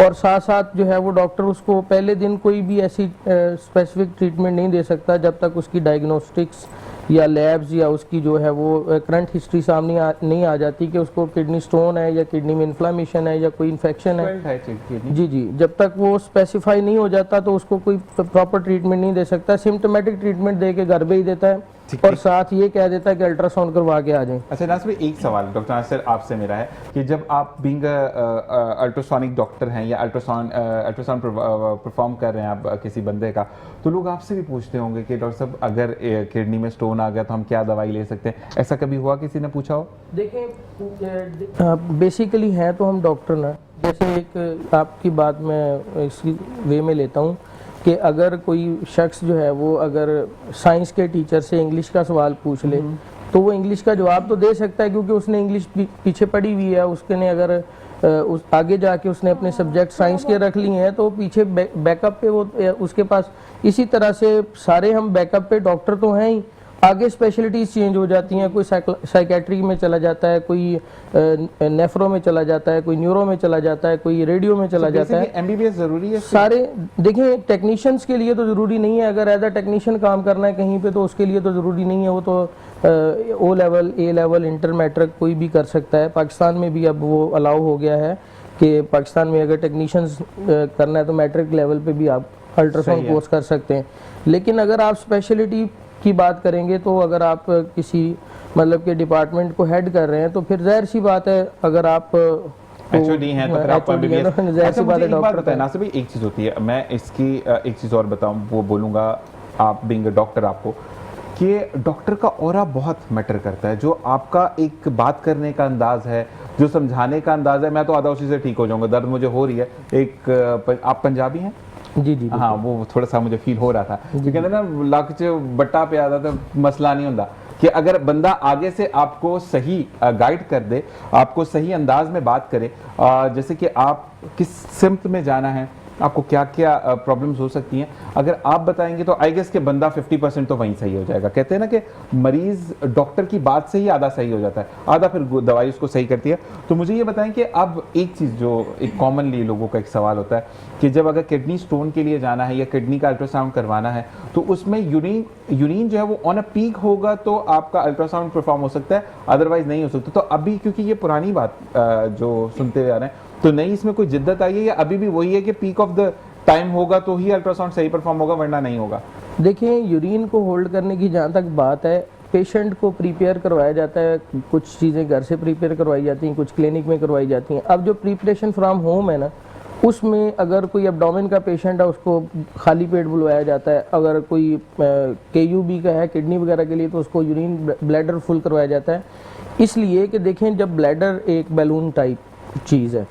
और साथ साथ जो है वो डॉक्टर उसको पहले दिन कोई भी ऐसी स्पेसिफिक ट्रीटमेंट नहीं दे सकता जब तक उसकी डायग्नोस्टिक्स या लैब्स या उसकी जो है वो करंट हिस्ट्री सामने नहीं आ जाती कि उसको किडनी स्टोन है या किडनी में इन्फ्लामेशन है या कोई इन्फेक्शन है। जी, जब तक वो स्पेसिफाई नहीं हो जाता तो उसको कोई प्रॉपर ट्रीटमेंट नहीं दे सकता, सिम्टोमेटिक ट्रीटमेंट दे के घर भेज देता है और साथ ये कह देता है कि अल्ट्रासाउंड करवा के आ जाएं। अच्छा नासिर भाई, एक सवाल डॉक्टर नासिर आपसे मेरा है कि जब आप बीइंग अल्ट्रासोनिक डॉक्टर हैं या अल्ट्रासाउंड परफॉर्म कर रहे हैं आप किसी बंदे का, तो लोग आपसे भी पूछते होंगे कि डॉक्टर साहब अगर किडनी में स्टोन आ गया तो हम क्या दवाई ले सकते हैं? ऐसा कभी हुआ, किसी ने पूछा हो? देखें बेसिकली हैं तो हम डॉक्टर ना, जैसे एक आपकी बात मैं इसी वे में लेता हूँ कि अगर कोई शख्स जो है वो अगर साइंस के टीचर से इंग्लिश का सवाल पूछ ले तो वो इंग्लिश का जवाब तो दे सकता है क्योंकि उसने इंग्लिश पीछे पढ़ी हुई है, उसके ने अगर उस आगे जाके उसने अपने सब्जेक्ट साइंस के रख लिए हैं तो पीछे बैकअप पे वो उसके पास, इसी तरह से सारे हम बैकअप पे डॉक्टर तो हैं ही, आगे स्पेशलिटीज़ चेंज हो जाती हैं, कोई साइकेट्री में चला जाता है, कोई नेफ्रो में चला जाता है, कोई न्यूरो में चला जाता है, कोई रेडियो में चला जाता है। एमबीबीएस जरूरी है? सारे देखें, टेक्नीशियंस के लिए तो ज़रूरी नहीं है, अगर एज अ टेक्नीशियन काम करना है कहीं पे तो उसके लिए तो ज़रूरी नहीं है, वो तो ओ लेवल, ए लेवल, इंटर मैट्रिक कोई भी कर सकता है। पाकिस्तान में भी अब वो अलाउ हो गया है कि पाकिस्तान में अगर टेक्नीशियंस करना है तो मैट्रिक लेवल पे भी आप अल्ट्रासाउंड कोर्स कर सकते हैं। लेकिन अगर आप स्पेशलिटी की बात करेंगे तो अगर आप किसी मतलब के डिपार्टमेंट को हेड कर रहे हैं तो फिर जाहिर सी बात है, अगर आप एचओडी हैं तो फिर आपको एमबीबीएस। अच्छा, मुझे एक बात बताएं नासिर भाई, एक चीज़ होती है, मैं इसकी एक चीज़ और बताऊं, वो बोलूँगा आप बीइंग अ डॉक्टर आपको, कि डॉक्टर का ऑरा बहुत मैटर करता है। जो आपका एक बात करने का अंदाज है, जो समझाने का अंदाज है, मैं तो आधा उसी से ठीक हो जाऊंगा। दर्द मुझे हो रही है, एक आप पंजाबी हैं? जी जी, हाँ, वो थोड़ा सा मुझे फील हो रहा था कि कहते ना लक च बट्टा पे आता तो मसला नहीं होता, कि अगर बंदा आगे से आपको सही गाइड कर दे, आपको सही अंदाज में बात करे, जैसे कि आप किस सिम्त में जाना है, आपको क्या क्या प्रॉब्लम्स हो सकती हैं, अगर आप बताएंगे तो आई गेस के बंदा 50% तो वहीं सही हो जाएगा। कहते हैं ना कि मरीज डॉक्टर की बात से ही आधा सही हो जाता है, आधा फिर दवाई उसको सही करती है। तो मुझे ये बताएं कि अब एक चीज़ जो एक कॉमनली लोगों का एक सवाल होता है कि जब अगर किडनी स्टोन के लिए जाना है या किडनी का अल्ट्रासाउंड करवाना है तो उसमें यूरिन जो है वो ऑन अ पीक होगा तो आपका अल्ट्रासाउंड परफॉर्म हो सकता है, अदरवाइज नहीं हो सकता। तो अभी क्योंकि ये पुरानी बात जो सुनते हुए आ रहे हैं, तो नई इसमें कोई जिद्दत आई है या अभी भी वही है कि पीक ऑफ द टाइम होगा तो ही अल्ट्रासाउंड सही परफॉर्म होगा, वरना नहीं होगा? देखिए, यूरिन को होल्ड करने की जहाँ तक बात है, पेशेंट को प्रिपेयर करवाया जाता है, कुछ चीज़ें घर से प्रिपेयर करवाई जाती हैं, कुछ क्लिनिक में करवाई जाती हैं। अब जो प्रिपरेशन फ्रॉम होम है ना, उसमें अगर कोई एब्डोमेन का पेशेंट है उसको खाली पेट बुलवाया जाता है, अगर कोई KUB का है किडनी वगैरह के लिए तो उसको यूरिन ब्लैडर फुल करवाया जाता है। इसलिए कि देखें, जब ब्लैडर एक बैलून टाइप चीज़ है,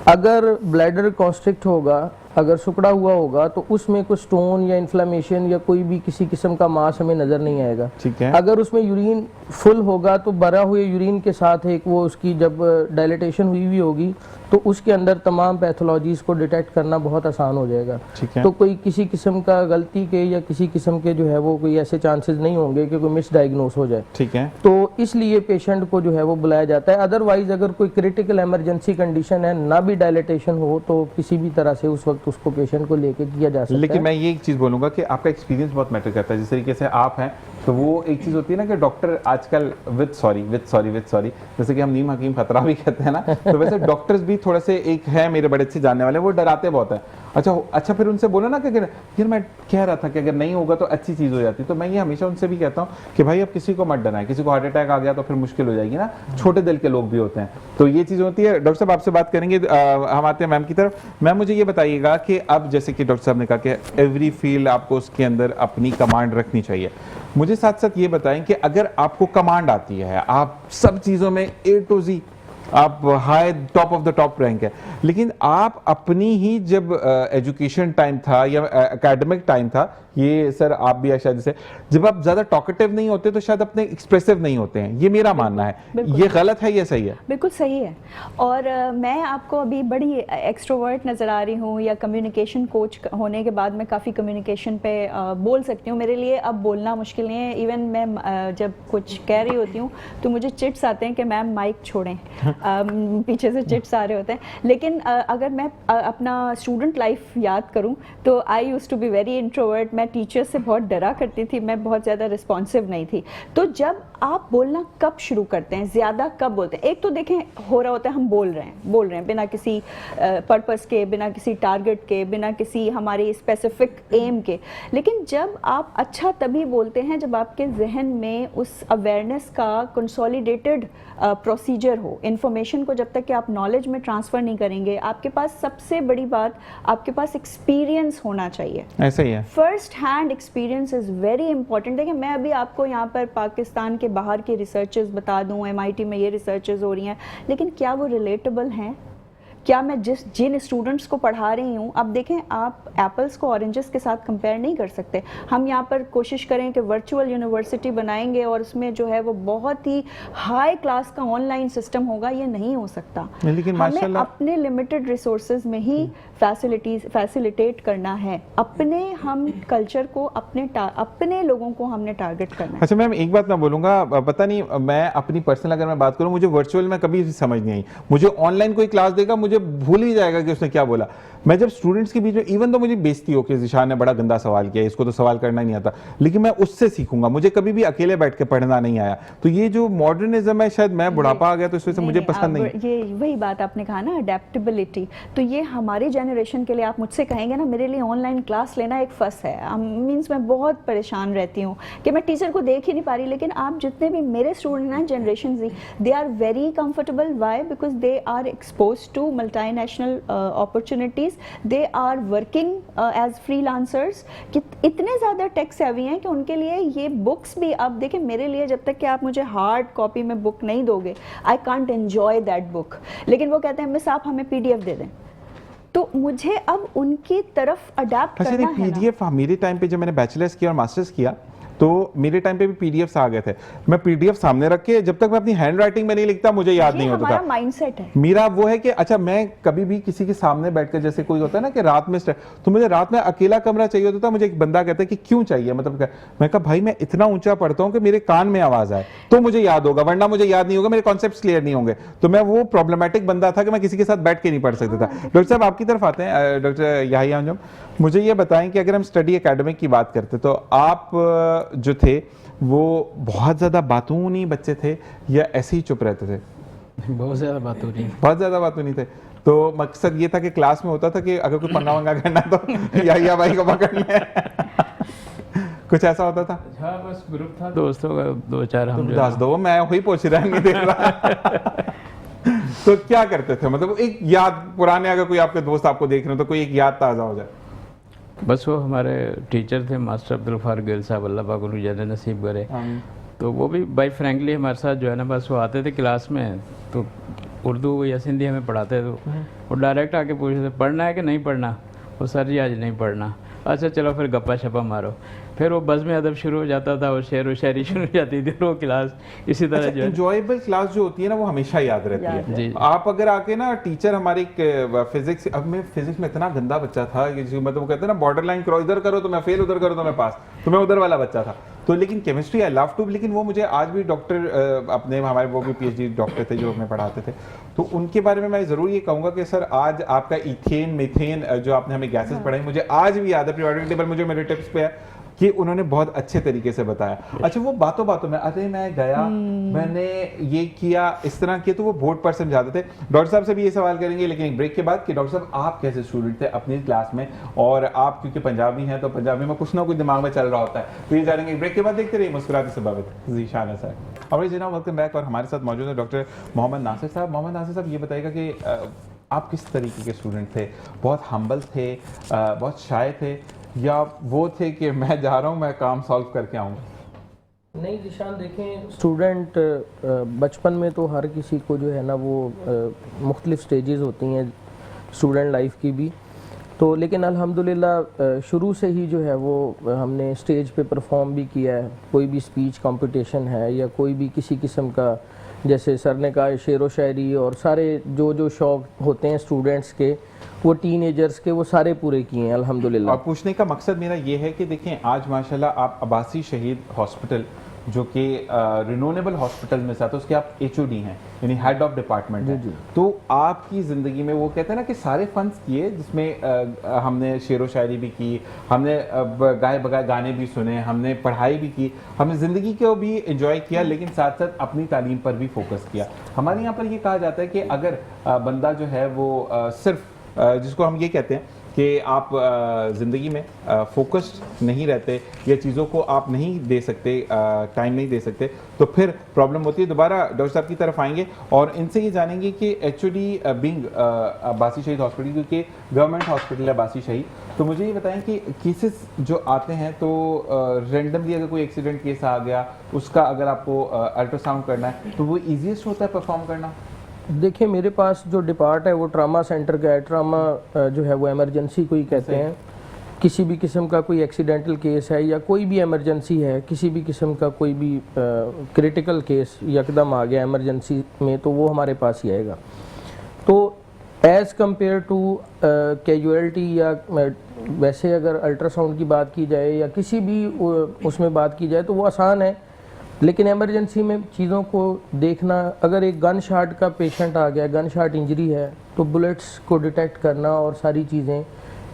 अगर ब्लैडर कॉन्स्ट्रिक्ट होगा, अगर सुकड़ा हुआ होगा तो उसमें कुछ स्टोन या इन्फ्लेमेशन या कोई भी किसी किस्म का मास हमें नज़र नहीं आएगा। ठीक है। अगर उसमें यूरिन फुल होगा तो भरा हुए यूरिन के साथ एक वो उसकी जब डायलेटेशन हुई होगी तो उसके अंदर तमाम पैथोलॉजीज़ को डिटेक्ट करना बहुत आसान हो जाएगा। ठीक है। तो कोई किसी किस्म का गलती के या किसी किस्म के जो है वो कोई ऐसे चांसेस नहीं होंगे कि कोई मिसडायग्नोस हो जाए। ठीक है। तो इसलिए पेशेंट को जो है वो बुलाया जाता है। अदरवाइज अगर कोई क्रिटिकल इमरजेंसी कंडीशन है, ना भी डायलेटेशन हो, तो किसी भी तरह से उस वक्त उसको पेशेंट को लेके किया जा सकता है। लेकिन मैं ये एक चीज़ बोलूँगा कि आपका एक्सपीरियंस बहुत मैटर करता है। जिस तरीके से आप हैं, तो वो एक चीज़ होती है ना कि डॉक्टर आजकल विद सॉरी जैसे कि हम नीम हकीम खतरा भी कहते हैं ना, तो वैसे डॉक्टर्स भी थोड़े से एक है मेरे बड़े अच्छे जानने वाले, वो डराते बहुत है। अच्छा फिर उनसे बोलो ना कि फिर मैं कह रहा था कि अगर नहीं होगा तो अच्छी चीज़ हो जाती। तो मैं ये हमेशा उनसे भी कहता हूँ कि भाई अब किसी को मत डराएं, किसी को हार्ट अटैक आ गया तो फिर मुश्किल हो जाएगी ना, छोटे दिल के लोग भी होते हैं। तो ये चीज़ होती है। डॉक्टर साहब आपसे बात करेंगे, हम आते हैं मैम की तरफ। मैम मुझे ये बताइएगा कि अब जैसे कि डॉक्टर साहब ने कहा कि एवरी फील्ड आपको उसके अंदर अपनी कमांड रखनी चाहिए, मुझे साथ साथ ये बताएं कि अगर आपको कमांड आती है, आप सब चीज़ों में A to Z आप high top of the top rank है, लेकिन आप अपनी ही जब एजुकेशन टाइम था या एकेडमिक टाइम था, ये सर आप भी शायद जैसे जब आप ज़्यादा टॉकेटिव नहीं होते तो शायद अपने एक्सप्रेसिव नहीं होते हैं, ये मेरा मानना है। ये गलत है, ये सही है? बिल्कुल सही है। और मैं आपको अभी बड़ी एक्सट्रोवर्ट नज़र आ रही हूँ, या कम्युनिकेशन कोच होने के बाद मैं काफ़ी कम्युनिकेशन पे बोल सकती हूँ। मेरे लिए अब बोलना मुश्किल नहीं है। इवन मैं जब कुछ कह रही होती हूँ तो मुझे चिट्स आते हैं कि मैम माइक छोड़ें, पीछे से चिट्स आ रहे होते हैं। लेकिन अगर मैं अपना स्टूडेंट लाइफ याद करूं तो I used to be very introvert. मैं टीचर से बहुत डरा करती थी, मैं बहुत ज़्यादा रिस्पॉन्सिव नहीं थी। तो जब आप बोलना कब शुरू करते हैं, ज़्यादा कब बोलते हैं? एक तो देखें, हो रहा होता है हम बोल रहे हैं बिना किसी पर्पस के, बिना किसी टारगेट के, बिना किसी हमारी स्पेसिफिक एम के। लेकिन जब आप अच्छा तभी बोलते हैं जब आपके जहन में उस अवेयरनेस का कंसोलिडेटेड प्रोसीजर हो। इंफॉर्मेशन को जब तक कि आप नॉलेज में ट्रांसफ़र नहीं करेंगे, आपके पास सबसे बड़ी बात, आपके पास एक्सपीरियंस होना चाहिए। ऐसा ही है, first hand experience is very important. देखिए, मैं अभी आपको यहाँ पर पाकिस्तान के बाहर के रिसर्चेस बता दूँ, MIT में ये रिसर्चेस हो रही हैं, लेकिन क्या वो रिलेटेबल हैं? क्या मैं जिन स्टूडेंट्स को पढ़ा रही हूँ, अब देखें आप एप्पल्स को ऑरेंजेस के साथ कंपेयर नहीं कर सकते। हम यहाँ पर कोशिश करें कि वर्चुअल यूनिवर्सिटी बनाएंगे और उसमें जो है वो बहुत ही हाई क्लास का ऑनलाइन सिस्टम होगा, ये नहीं हो सकता। लेकिन हमें माशाल्लाह अपने लिमिटेड रिसोर्सेज में ही फैसिलिटेट करना है, अपने हम कल्चर को अपने लोगों को हमने टारगेट करना है। अच्छा मैम, एक बात मैं बोलूंगा, पता नहीं मैं अपनी पर्सनल अगर मैं बात करूं, मुझे वर्चुअल में कभी समझ नहीं आई। मुझे ऑनलाइन कोई क्लास देगा, मुझे भूल ही जाएगा कि उसने क्या बोला। मैं जब स्टूडेंट्स के बीच में, इवन तो मुझे बेइज्जती हो कि ज़िशान ने बड़ा गंदा सवाल किया, इसको तो सवाल करना ही नहीं आता, लेकिन मैं उससे सीखूंगा। मुझे कभी भी अकेले बैठ के पढ़ना नहीं आया। तो ये जो मॉडर्निज्म है, शायद मैं बुढ़ापा आ गया तो इस वजह से मुझे पसंद नहीं। ये वही बात आपने कहा ना, अडेप्टेबिलिटी, तो ये हमारी जनरेशन के लिए, आप मुझसे कहेंगे ना मेरे लिए ऑनलाइन क्लास लेना एक फस है, मीन्स मैं बहुत परेशान रहती हूँ कि मैं टीचर को देख ही नहीं पा रही। लेकिन आप जितने भी मेरे स्टूडेंट हैं generation Z, they are very comfortable. Why? Because they are expose to multinational opportunities, they are working as freelancers, कि इतने ज़्यादा टेक सेवी हैं कि उनके लिए ये बुक्स भी, अब देखिए मेरे लिए जब तक कि आप मुझे हार्ड कॉपी में बुक नहीं दोगे, I can't enjoy that book. लेकिन वो कहते हैं मिस आप हमें PDF दे दें, तो मुझे अब उनकी तरफ अडेप्ट करना है ना। PDF मेरे टाइम पे जब मैंने बैचलर्स किया और मास्टर्स किया, तो मेरे टाइम पे भी PDFs आ गए थे। मैं PDF सामने रख के, जब तक मैं अपनी हैंड राइटिंग में नहीं लिखता, मुझे याद नहीं होता था। हमारा माइंडसेट है। मेरा वो है कि अच्छा मैं कभी भी किसी के सामने बैठकर, जैसे कोई होता है ना कि रात में, तो मुझे रात में अकेला कमरा चाहिए होता था। मुझे एक बंदा कहता है कि क्यों चाहिए, मतलब क्या? मैं कहा भाई मैं इतना ऊंचा पढ़ता हूं कि मेरे कान में आवाज आए तो मुझे याद होगा, वरना मुझे याद नहीं होगा, मेरे कॉन्सेप्ट्स क्लियर नहीं होंगे। तो मैं वो प्रॉब्लमेटिक बंदा था कि मैं किसी के साथ बैठ के नहीं पढ़ सकता था। डॉक्टर साहब आपकी तरफ आते हैं, डॉक्टर याहिया अंजुम, मुझे ये बताएं कि अगर हम स्टडी एकेडमिक की बात करते तो आप जो थे वो बहुत ज़्यादा बातूनी बच्चे थे या ऐसे ही चुप रहते थे? बहुत ज़्यादा बातूनी। बहुत ज़्यादा बातूनी थे। तो मकसद ये था कि क्लास में होता था कि अगर कोई पंगा वंगा करना तो याहिया भाई को पकड़ ले कुछ ऐसा होता था? हाँ बस ग्रुप था दोस्तों का, 2-4 हम। दस दो, मैं वही पूछ रहा नहीं देख रहा तो क्या करते थे, मतलब एक याद पुराने, अगर कोई आपके दोस्त आपको देख रहे हो तो कोई एक याद ताज़ा हो जाए। बस वो हमारे टीचर थे मास्टर अब्दुल गफ्फार गिल साहब, अल्लाह पाक उन्हें जन्नत नसीब करे। तो वो भी बाई फ्रैंकली हमारे साथ जो है ना, बस वो आते थे क्लास में तो उर्दू या सिंधी हमें पढ़ाते थे, वो डायरेक्ट आके पूछते थे पढ़ना है कि नहीं पढ़ना। वो सर जी आज नहीं पढ़ना। अच्छा चलो फिर गप्पा शप्पा मारो। फिर वो बज़्म एदब शुरू हो जाता था, वो शेर व शायरी शुरू हो जाती थी, वो क्लास इसी तरह अच्छा, जो है एंजॉयबल क्लास जो होती है ना वो हमेशा याद रहती है। जी। आप अगर आके ना टीचर हमारी फिजिक्स, अब मैं फिजिक्स में इतना गंदा बच्चा था कि मतलब वो कहते हैं ना बॉर्डर लाइन क्रॉस, इधर करो तो मैं फेल, उधर करो तो मैं पास, तो मैं उधर वाला बच्चा था। तो लेकिन केमिस्ट्री आई लव टू, लेकिन वो मुझे आज भी डॉक्टर अपने हमारे वो भी PhD डॉक्टर थे जो हमें पढ़ाते थे, तो उनके बारे में मैं ज़रूर ये कहूँगा कि सर आज आपका इथेन मीथेन जो आपने हमें गैसेस पढ़ाई, मुझे आज भी याद है, पीरियोडिक टेबल मुझे मेरे टिप्स पे है कि उन्होंने बहुत अच्छे तरीके से बताया। अच्छा वो बातों बातों में, अरे मैं गया मैंने ये किया, इस तरह किया, तो वो बोर्ड पर समझाते थे। डॉक्टर साहब से भी ये सवाल करेंगे लेकिन एक ब्रेक के बाद कि डॉक्टर साहब आप कैसे स्टूडेंट थे अपनी क्लास में, और आप क्योंकि पंजाबी हैं तो पंजाबी में कुछ ना कुछ दिमाग में चल रहा होता है, तो ये जानेंगे ब्रेक के बाद। देखते रहिए मुस्कुराते सबावत ज़ीशान सर। और जी नाउ वेलकम बैक, और हमारे साथ मौजूद है डॉक्टर मोहम्मद नासिर साहब। मोहम्मद नासिर साहब ये बताइएगा कि आप किस तरीके के स्टूडेंट थे? बहुत हम्बल थे, बहुत शाय थे, या वो थे कि मैं जा रहा हूँ मैं काम सॉल्व करके आऊँगा? नहीं ज़ीशान, देखें स्टूडेंट बचपन में तो हर किसी को जो है ना वो मुख्तलिफ स्टेजेस होती हैं स्टूडेंट लाइफ की भी, तो लेकिन अल्हम्दुलिल्लाह शुरू से ही जो है वो हमने स्टेज पे परफॉर्म भी किया है। कोई भी स्पीच कंपटीशन है या कोई भी किसी किस्म का, जैसे सर ने कहा शेर व शायरी और सारे जो शौक़ होते हैं स्टूडेंट्स के, वो टीनेजर्स के, वो सारे पूरे किए हैं अल्हम्दुलिल्लाह। और पूछने का मकसद मेरा ये है कि देखें आज माशाल्लाह आप अब्बासी शहीद हॉस्पिटल जो कि रिनोनेबल हॉस्पिटल में से आता है, उसके आप HOD हैं, यानी हेड ऑफ डिपार्टमेंट है। तो आपकी ज़िंदगी में वो कहते हैं ना कि सारे फंड्स किए, जिसमें हमने शेर व शायरी भी की, हमने गाए बगाए गाने भी सुने, हमने पढ़ाई भी की, हमने ज़िंदगी को भी इंजॉय किया, लेकिन साथ साथ अपनी तालीम पर भी फोकस किया। हमारे यहाँ पर ये कहा जाता है कि अगर बंदा जो है वो सिर्फ जिसको हम ये कहते हैं कि आप ज़िंदगी में फोकस्ड नहीं रहते या चीज़ों को आप नहीं दे सकते, टाइम नहीं दे सकते, तो फिर प्रॉब्लम होती है। दोबारा डॉक्टर साहब की तरफ आएंगे और इनसे ये जानेंगे कि HOD बिंग अब्बासी शहीद हॉस्पिटल, क्योंकि गवर्नमेंट हॉस्पिटल है अब्बासी शहीद, तो मुझे ये बताएं कि केसेस जो आते हैं तो रेंडमली अगर कोई एक्सीडेंट केस आ गया, उसका अगर आपको अल्ट्रासाउंड करना है तो वो ईजीएस्ट होता है परफॉर्म करना? देखिए मेरे पास जो डिपार्ट है वो ट्रामा सेंटर का है। ट्रामा जो है वो इमरजेंसी को ही कहते हैं। किसी भी किस्म का कोई एक्सीडेंटल केस है या कोई भी इमरजेंसी है, किसी भी किस्म का कोई भी क्रिटिकल केस यकदम आ गया इमरजेंसी में, तो वो हमारे पास ही आएगा। तो एज़ कम्पेयर टू कैजुअलिटी या वैसे अगर अल्ट्रासाउंड की बात की जाए या किसी भी उसमें बात की जाए तो वो आसान है, लेकिन इमरजेंसी में चीज़ों को देखना, अगर एक गन शॉट का पेशेंट आ गया, गन शॉट इंजरी है, तो बुलेट्स को डिटेक्ट करना और सारी चीज़ें,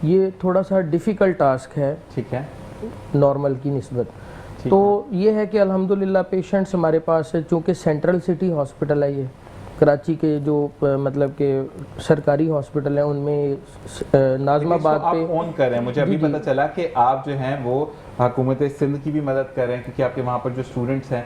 ये थोड़ा सा डिफ़िकल्ट टास्क है, ठीक है, नॉर्मल की निस्बत। तो ये है कि अल्हम्दुलिल्लाह पेशेंट्स हमारे पास है, चूँकि सेंट्रल सिटी हॉस्पिटल है ये, कराची के जो मतलब के सरकारी हॉस्पिटल हैं उनमें नाज़माबाद पे आप ओन कर रहे हैं। मुझे अभी पता चला कि आप जो हैं वो हुकूमत सिंध की भी मदद कर रहे हैं, क्योंकि आपके वहाँ पर जो स्टूडेंट्स हैं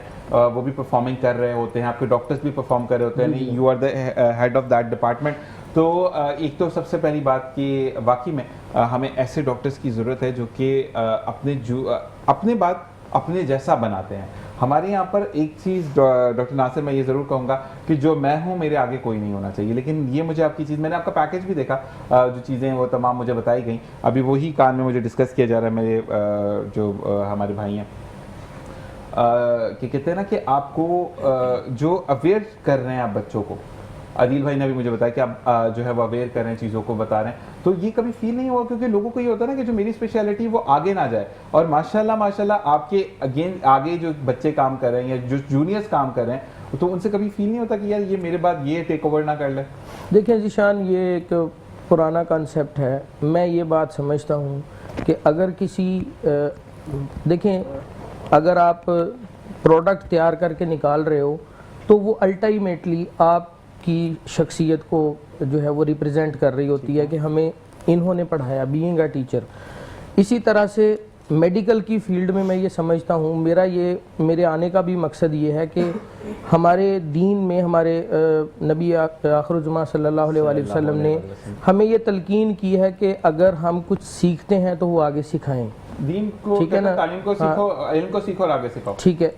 वो भी परफॉर्मिंग कर रहे होते हैं, आपके डॉक्टर्स भी परफॉर्म कर रहे होते हैं, you are the head of that department. तो एक तो सबसे पहली बात कि वाकई में हमें ऐसे डॉक्टर्स की ज़रूरत है जो कि अपने बात अपने जैसा बनाते हैं। हमारे यहाँ पर एक चीज़ डॉक्टर नासिर, मैं ये ज़रूर कहूँगा कि जो मैं हूँ मेरे आगे कोई नहीं होना चाहिए, लेकिन ये मुझे आपकी चीज़, मैंने आपका पैकेज भी देखा, जो चीज़ें हैं वो तमाम मुझे बताई गई। अभी वही कान में मुझे डिस्कस किया जा रहा है, मेरे जो हमारे भाई हैं कि कहते हैं ना कि आपको जो अवेयर कर रहे हैं आप बच्चों को, अदील भाई ने भी मुझे बताया कि आप जो है वो अवेयर कर रहे हैं, चीज़ों को बता रहे हैं, तो ये कभी फील नहीं हुआ? क्योंकि लोगों को ये होता है ना कि जो मेरी स्पेशलिटी वो आगे ना जाए, और माशाल्लाह आपके आगे जो बच्चे काम कर रहे हैं या जो जूनियर्स काम कर रहे हैं, तो उनसे कभी फील नहीं होता कि यार ये मेरे बाद ये टेक ओवर ना कर ले? देखिए जीशान, ये एक पुराना कॉन्सेप्ट है। मैं ये बात समझता हूँ कि अगर किसी देखें, अगर आप प्रोडक्ट तैयार करके निकाल रहे हो तो वो अल्टीमेटली आपकी शख्सियत को जो है वो रिप्रेजेंट कर रही होती है कि हमें इन्होंने पढ़ाया, बीइंग अ टीचर। इसी तरह से मेडिकल की फील्ड में मैं ये समझता हूँ, मेरे आने का भी मकसद ये है कि हमारे दीन में हमारे नबी आखिरुज़्ज़मान सल्लल्लाहु अलैहि वसल्लम ने हमें ये तलकीन की है कि अगर हम कुछ सीखते हैं तो वो आगे सिखाएं। दीन को, ठीक है ना, तालीम को सीखो, इल्म को सीखो और आगे सिखाओ। ठीक है,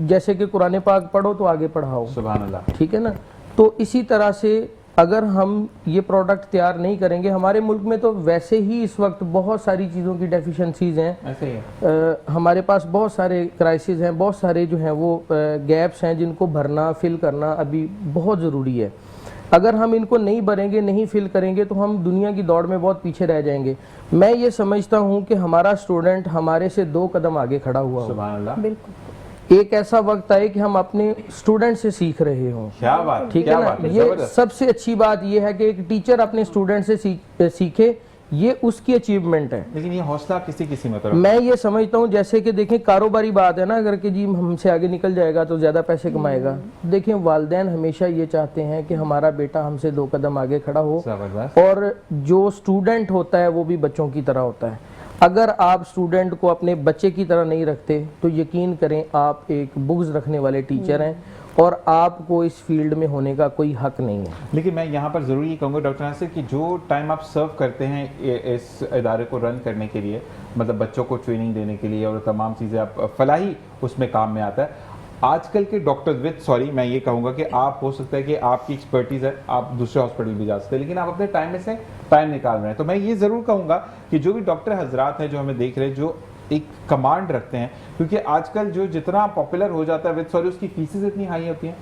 जैसे कि कुरान पाक पढ़ो तो आगे पढ़ाओ। सुभान अल्लाह। ठीक है ना। तो इसी तरह से अगर हम ये प्रोडक्ट तैयार नहीं करेंगे, हमारे मुल्क में तो वैसे ही इस वक्त बहुत सारी चीज़ों की डेफिशिएंसीज हैं, ऐसे ही है। हमारे पास बहुत सारे क्राइसिस हैं, बहुत सारे जो हैं वो गैप्स हैं जिनको भरना, फिल करना अभी बहुत ज़रूरी है। अगर हम इनको नहीं भरेंगे, नहीं फिल करेंगे, तो हम दुनिया की दौड़ में बहुत पीछे रह जाएंगे। मैं ये समझता हूँ कि हमारा स्टूडेंट हमारे से 2 कदम आगे खड़ा हुआ हो। सुभान अल्लाह। बिल्कुल। एक ऐसा वक्त आए कि हम अपने स्टूडेंट से सीख रहे हों। क्या बात, ठीक है ना। ये सबसे अच्छी बात ये है कि एक टीचर अपने स्टूडेंट से सीखे, ये उसकी अचीवमेंट है। लेकिन ये हौसला किसी में तो मैं ये समझता हूँ, जैसे कि देखें कारोबारी बात है ना, अगर कि जी हमसे आगे निकल जाएगा तो ज़्यादा पैसे कमाएगा। देखें वालिदैन हमेशा ये चाहते हैं कि हमारा बेटा हमसे 2 कदम आगे खड़ा हो, और जो स्टूडेंट होता है वो भी बच्चों की तरह होता है। अगर आप स्टूडेंट को अपने बच्चे की तरह नहीं रखते तो यकीन करें आप एक बुग़्ज़ रखने वाले टीचर हैं, और आपको इस फील्ड में होने का कोई हक नहीं है। लेकिन मैं यहाँ पर ज़रूर ये कहूँगा डॉक्टर नासिर कि जो टाइम आप सर्व करते हैं इस इदारे को रन करने के लिए, मतलब बच्चों को ट्रेनिंग देने के लिए और तमाम चीज़ें, आप फलाही उसमें काम में आता है। आजकल के डॉक्टर मैं ये कहूँगा कि आप, हो सकता है कि आपकी एक्सपर्टीज़ है, आप दूसरे हॉस्पिटल भी जा सकते हैं, लेकिन आप अपने टाइम में से टाइम निकाल रहे हैं। तो मैं ये ज़रूर कहूँगा कि जो भी डॉक्टर हजरात हैं जो हमें देख रहे हैं, जो एक कमांड रखते हैं, क्योंकि आजकल जो जितना पॉपुलर हो जाता है उसकी फीसेस इतनी हाई होती हैं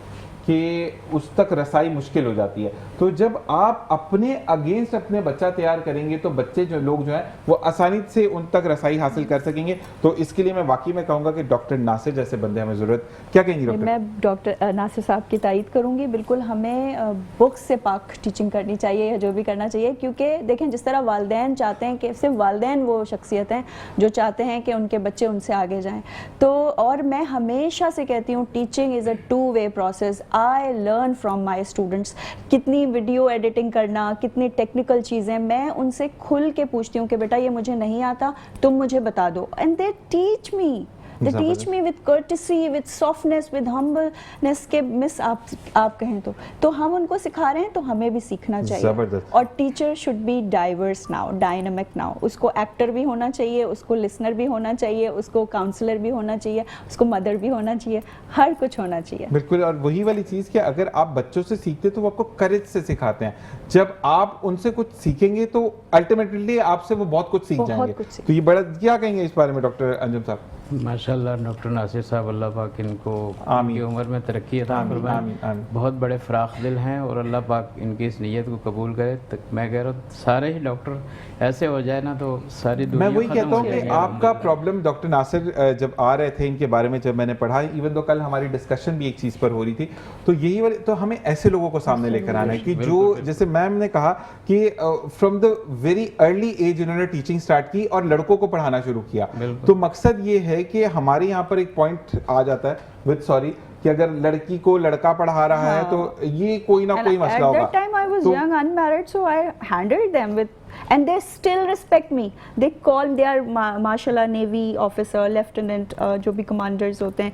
कि उस तक रसाई मुश्किल हो जाती है। तो जब आप अपने अगेंस्ट अपने बच्चा तैयार करेंगे तो बच्चे जो लोग जो हैं वो आसानी से उन तक रसाई हासिल कर सकेंगे। तो इसके लिए मैं वाकई में कहूँगा कि डॉक्टर नासिर जैसे बंदे हमें ज़रूरत। क्या कहेंगी डॉक्टर? मैं डॉक्टर नासिर साहब की तायद करूँगी। बिल्कुल, हमें बुक्स से पाक टीचिंग करनी चाहिए या जो भी करना चाहिए, क्योंकि देखें जिस तरह वालिदैन चाहते हैं कि सिर्फ वालिदैन वो शख्सियत हैं जो चाहते हैं कि उनके बच्चे उनसे आगे जाएँ। तो और मैं हमेशा से कहती हूँ teaching is a two way process. I learn from my students. कितनी वीडियो एडिटिंग करना, कितनी टेक्निकल चीज़ें, मैं उनसे खुल के पूछती हूँ कि बेटा ये मुझे नहीं आता, तुम मुझे बता दो, and they teach me. They teach me with courtesy, with softness, with humbleness के मिस आप कहें तो हम उनको सिखा रहे हैं, तो हमें भी सीखना चाहिए। जबरदस्त। और teacher should be diverse now, dynamic now. उसको एक्टर भी होना चाहिए, उसको लिसनर भी होना चाहिए, उसको काउंसलर भी होना चाहिए, उसको मदर भी होना चाहिए, हर कुछ होना चाहिए। बिल्कुल। और वही वाली चीज कि अगर आप बच्चों से सीखते तो वो आपको करेज से सिखाते हैं, जब आप उनसे कुछ सीखेंगे तो अल्टीमेटली आपसे वो बहुत कुछ सीख जाएंगे। तो ये बड़ा, क्या कहेंगे इस बारे में डॉक्टर अंजुम साहब? माशाल्लाह डॉक्टर नासिर साहब, अल्लाह पाक इनको आमीन। इनकी उम्र में तरक्की अता फरमाए। आमीन, आमीन। बहुत बड़े फ़राख दिल हैं और अल्लाह पाक इनकी इस नीयत को कबूल करे। तो मैं कह रहा हूँ सारे ही डॉक्टर ऐसे हो जाए ना तो सारी दुनिया मैं वही खत्म कहता हो हूँ कि जाएगी। आपका प्रॉब्लम, डॉक्टर नासिर जब आ रहे थे इनके बारे में जब मैंने पढ़ा, इवन तो कल हमारी डिस्कशन भी एक चीज़ पर हो रही थी, तो यही वाले, तो हमें ऐसे लोगों को सामने लेकर आना है कि जो, जैसे मैम ने कहा कि from the very early age इन्होंने टीचिंग स्टार्ट की और लड़कों को पढ़ाना शुरू किया। तो मकसद ये है कि हमारे यहाँ पर एक पॉइंट आ जाता है विद सॉरी कि अगर लड़की को लड़का पढ़ा रहा है तो ये कोई ना कोई मसला होगा। At that time I was young, unmarried, so I handled them with, and they still respect me. They call, they are mashallah Navy officer, lieutenant, जो भी commanders होते हैं,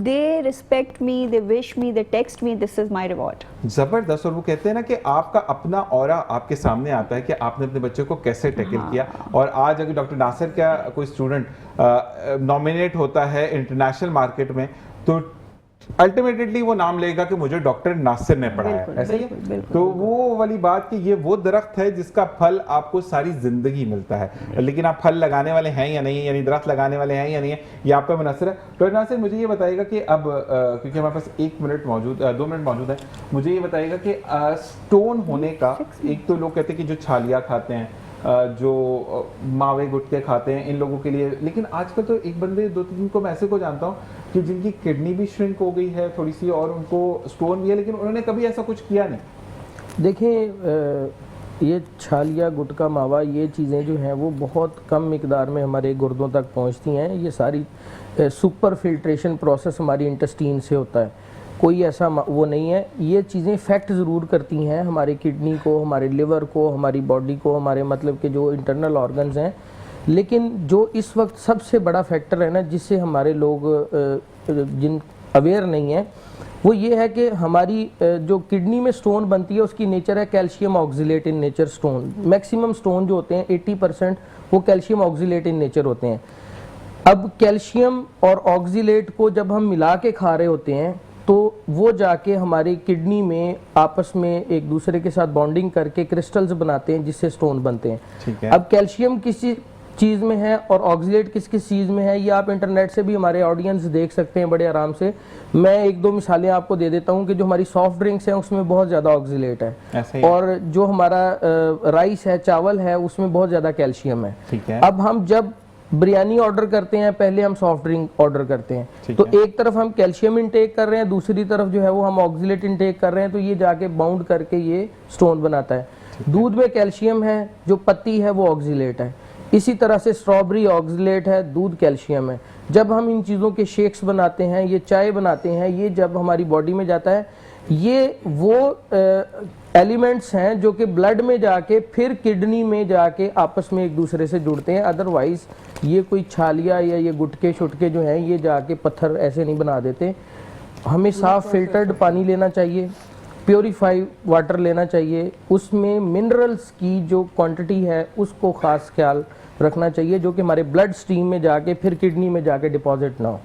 they respect me, they wish me, they text me, this is my reward. जबरदस्त। और वो कहते हैं ना कि आपका अपना ऑरा आपके सामने आता है कि आपने अपने बच्चे को कैसे टैकल किया। और आज अगर डॉक्टर नासिर का कोई स्टूडेंट नॉमिनेट होता है इंटरनेशनल मार्केट में, तो अल्टीमेटली वो नाम लेगा कि मुझे डॉक्टर नासिर ने पढ़ाया। ऐसा ही है। तो वो वाली बात कि ये वो दरख्त है जिसका फल आपको सारी जिंदगी मिलता है, लेकिन आप फल लगाने वाले हैं या नहीं, यानी दरख्त लगाने वाले हैं या नहीं है, ये आप पे मुनसर है। डॉक्टर नासिर, मुझे ये बताइएगा कि अब क्योंकि हमारे पास 2 मिनट मौजूद है, मुझे ये बताइएगा कि स्टोन होने का, एक तो लोग कहते हैं कि जो छालिया खाते हैं, जो मावे गुटके खाते हैं, इन लोगों के लिए, लेकिन आजकल तो एक बंदे 2-3 को मैं ऐसे को जानता हूँ कि जिनकी किडनी भी श्रिंक हो गई है थोड़ी सी और उनको स्टोन भी है, लेकिन उन्होंने कभी ऐसा कुछ किया नहीं। देखिए, ये छालिया, गुटका, मावा, ये चीज़ें जो हैं वो बहुत कम मिकदार में हमारे गुर्दों तक पहुंचती हैं। ये सारी सुपर फिल्ट्रेशन प्रोसेस हमारी इंटेस्टीन से होता है, कोई ऐसा वो नहीं है। ये चीज़ें इफ़ेक्ट ज़रूर करती हैं हमारी किडनी को, हमारे लिवर को, हमारी बॉडी को, हमारे मतलब के जो इंटरनल ऑर्गन्स हैं। लेकिन जो इस वक्त सबसे बड़ा फैक्टर है ना, जिससे हमारे लोग जिन अवेयर नहीं है, वो ये है कि हमारी जो किडनी में स्टोन बनती है उसकी नेचर है calcium oxalate in nature stone. Maximum stone जो होते हैं 80% वो कैल्शियम ऑक्जिलेट इन नेचर होते हैं। अब कैल्शियम और ऑक्जिलेट को जब हम मिला के खा रहे होते हैं तो वो जाके हमारी किडनी में आपस में एक दूसरे के साथ बॉन्डिंग करके क्रिस्टल्स बनाते हैं जिससे स्टोन बनते हैं। ठीक है। अब कैल्शियम किसी चीज़ में है और ऑक्जिलेट किस किस चीज़ में है, ये आप इंटरनेट से भी हमारे ऑडियंस देख सकते हैं बड़े आराम से। मैं 1-2 मिसालें आपको दे देता हूँ कि जो हमारी सॉफ्ट ड्रिंक्स हैं उसमें बहुत ज़्यादा ऑक्जिलेट है, और जो हमारा राइस है, चावल है, उसमें बहुत ज़्यादा कैल्शियम है। ठीक है। अब हम जब बिरयानी ऑर्डर करते हैं, पहले हम सॉफ्ट ड्रिंक ऑर्डर करते हैं, तो एक तरफ हम कैल्शियम इनटेक कर रहे हैं, दूसरी तरफ जो है वो हम ऑक्जिलेट इनटेक कर रहे हैं, तो ये जाके बाउंड करके ये स्टोन बनाता है। दूध में कैल्शियम है, जो पत्ती है वो ऑक्जिलेट है। इसी तरह से स्ट्रॉबेरी ऑक्जिलेट है, दूध कैल्शियम है। जब हम इन चीज़ों के शेक्स बनाते हैं, ये चाय बनाते हैं, ये जब हमारी बॉडी में जाता है, ये वो एलिमेंट्स हैं जो कि ब्लड में जाके फिर किडनी में जाके आपस में एक दूसरे से जुड़ते हैं। अदरवाइज ये कोई छालिया या ये गुटके शुटके जो हैं ये जाके पत्थर ऐसे नहीं बना देते। हमें साफ फिल्टर्ड पानी लेना चाहिए, प्योरीफाई वाटर लेना चाहिए, उसमें मिनरल्स की जो क्वांटिटी है उसको ख़ास ख्याल रखना चाहिए, जो कि हमारे ब्लड स्ट्रीम में जाके फिर किडनी में जाके डिपॉजिट ना हो।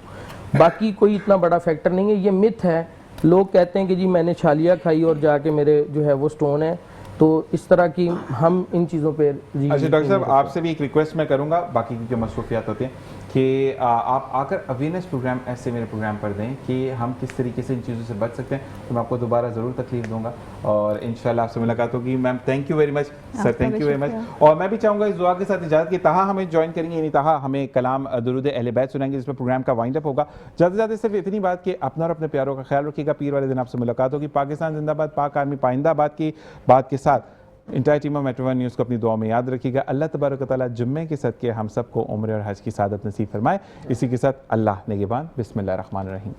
बाकी कोई इतना बड़ा फैक्टर नहीं है। ये मिथ है, लोग कहते हैं कि जी मैंने छालिया खाई और जाके मेरे जो है वो स्टोन है, तो इस तरह की हम इन चीज़ों पे। अच्छा डॉक्टर साहब, आपसे भी एक रिक्वेस्ट मैं करूंगा, बाकी की जो मसरूफियात होती हैं, कि आप आकर अवेयरनेस प्रोग्राम ऐसे मेरे प्रोग्राम पर दें कि हम किस तरीके से इन चीज़ों से बच सकते हैं। तो मैं आपको दोबारा ज़रूर तकलीफ दूंगा और इंशाल्लाह आपसे मुलाकात होगी। Ma'am thank you very much. Sir thank you very much. और मैं भी चाहूँगा इस दुआ के साथ इजाज़त की, तहा हमें ज्वाइन करेंगे, यानी तहा हमें कलाम दुरूद अहले बैत सुनाएंगे, जिसमें प्रोग्राम का वाइंड अप होगा। ज़्यादा से ज़्यादा सिर्फ इतनी बात कि अपना और अपने प्यारों का ख्याल रखिएगा। पीर वाले दिन आपसे मुलाकात होगी। पाकिस्तान जिंदाबाद, पाक आर्मी पाइंदाबाद की बात के साथ entire team of metro one news को अपनी दुआ में याद रखिएगा। अल्लाह तबारक व तआला जुम्मे के सदके हम सबको उम्र और हज की सादत नसीब फरमाए। इसी के साथ अल्लाह निगहबान। बिस्मिल्लाह रहमान रहीम।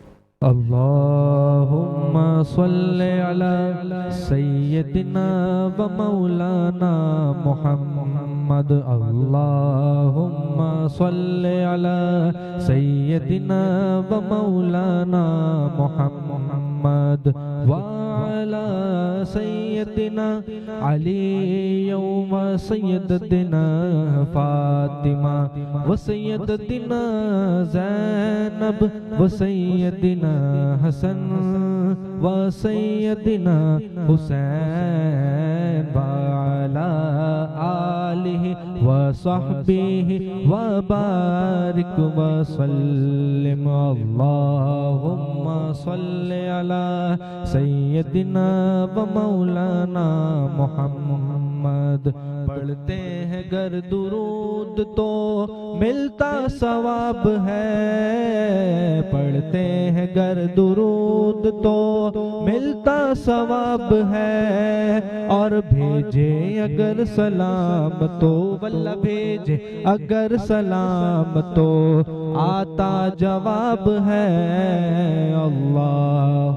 अल्लाहुम्मा सल्ले अला सय्यदिना व मौलाना मुहम्मद। अल्लाहुम्मा सल्ले अला सय्यदिना व मौलाना मुहम्मद व अला सय्यदिना अली व सय्यदना फातिमा व सय्यदना ज़ैनब व सय्यदना हसन व सय्यदना हुसैन व अला आलिहि व सहबिहि व बारिक व सल्लिम। अल्लाहुम्मा सल्लि अला सय्यदिना व मौलाना मुहम्मद। पढ़ते हैं गर दुरूद तो मिलता सवाब है, पढ़ते हैं गर दुरूद तो मिलता सवाब है, और भेजे अगर सलाम तो वल्ला भेजे अगर सलाम तो आता जवाब है। अल्लाह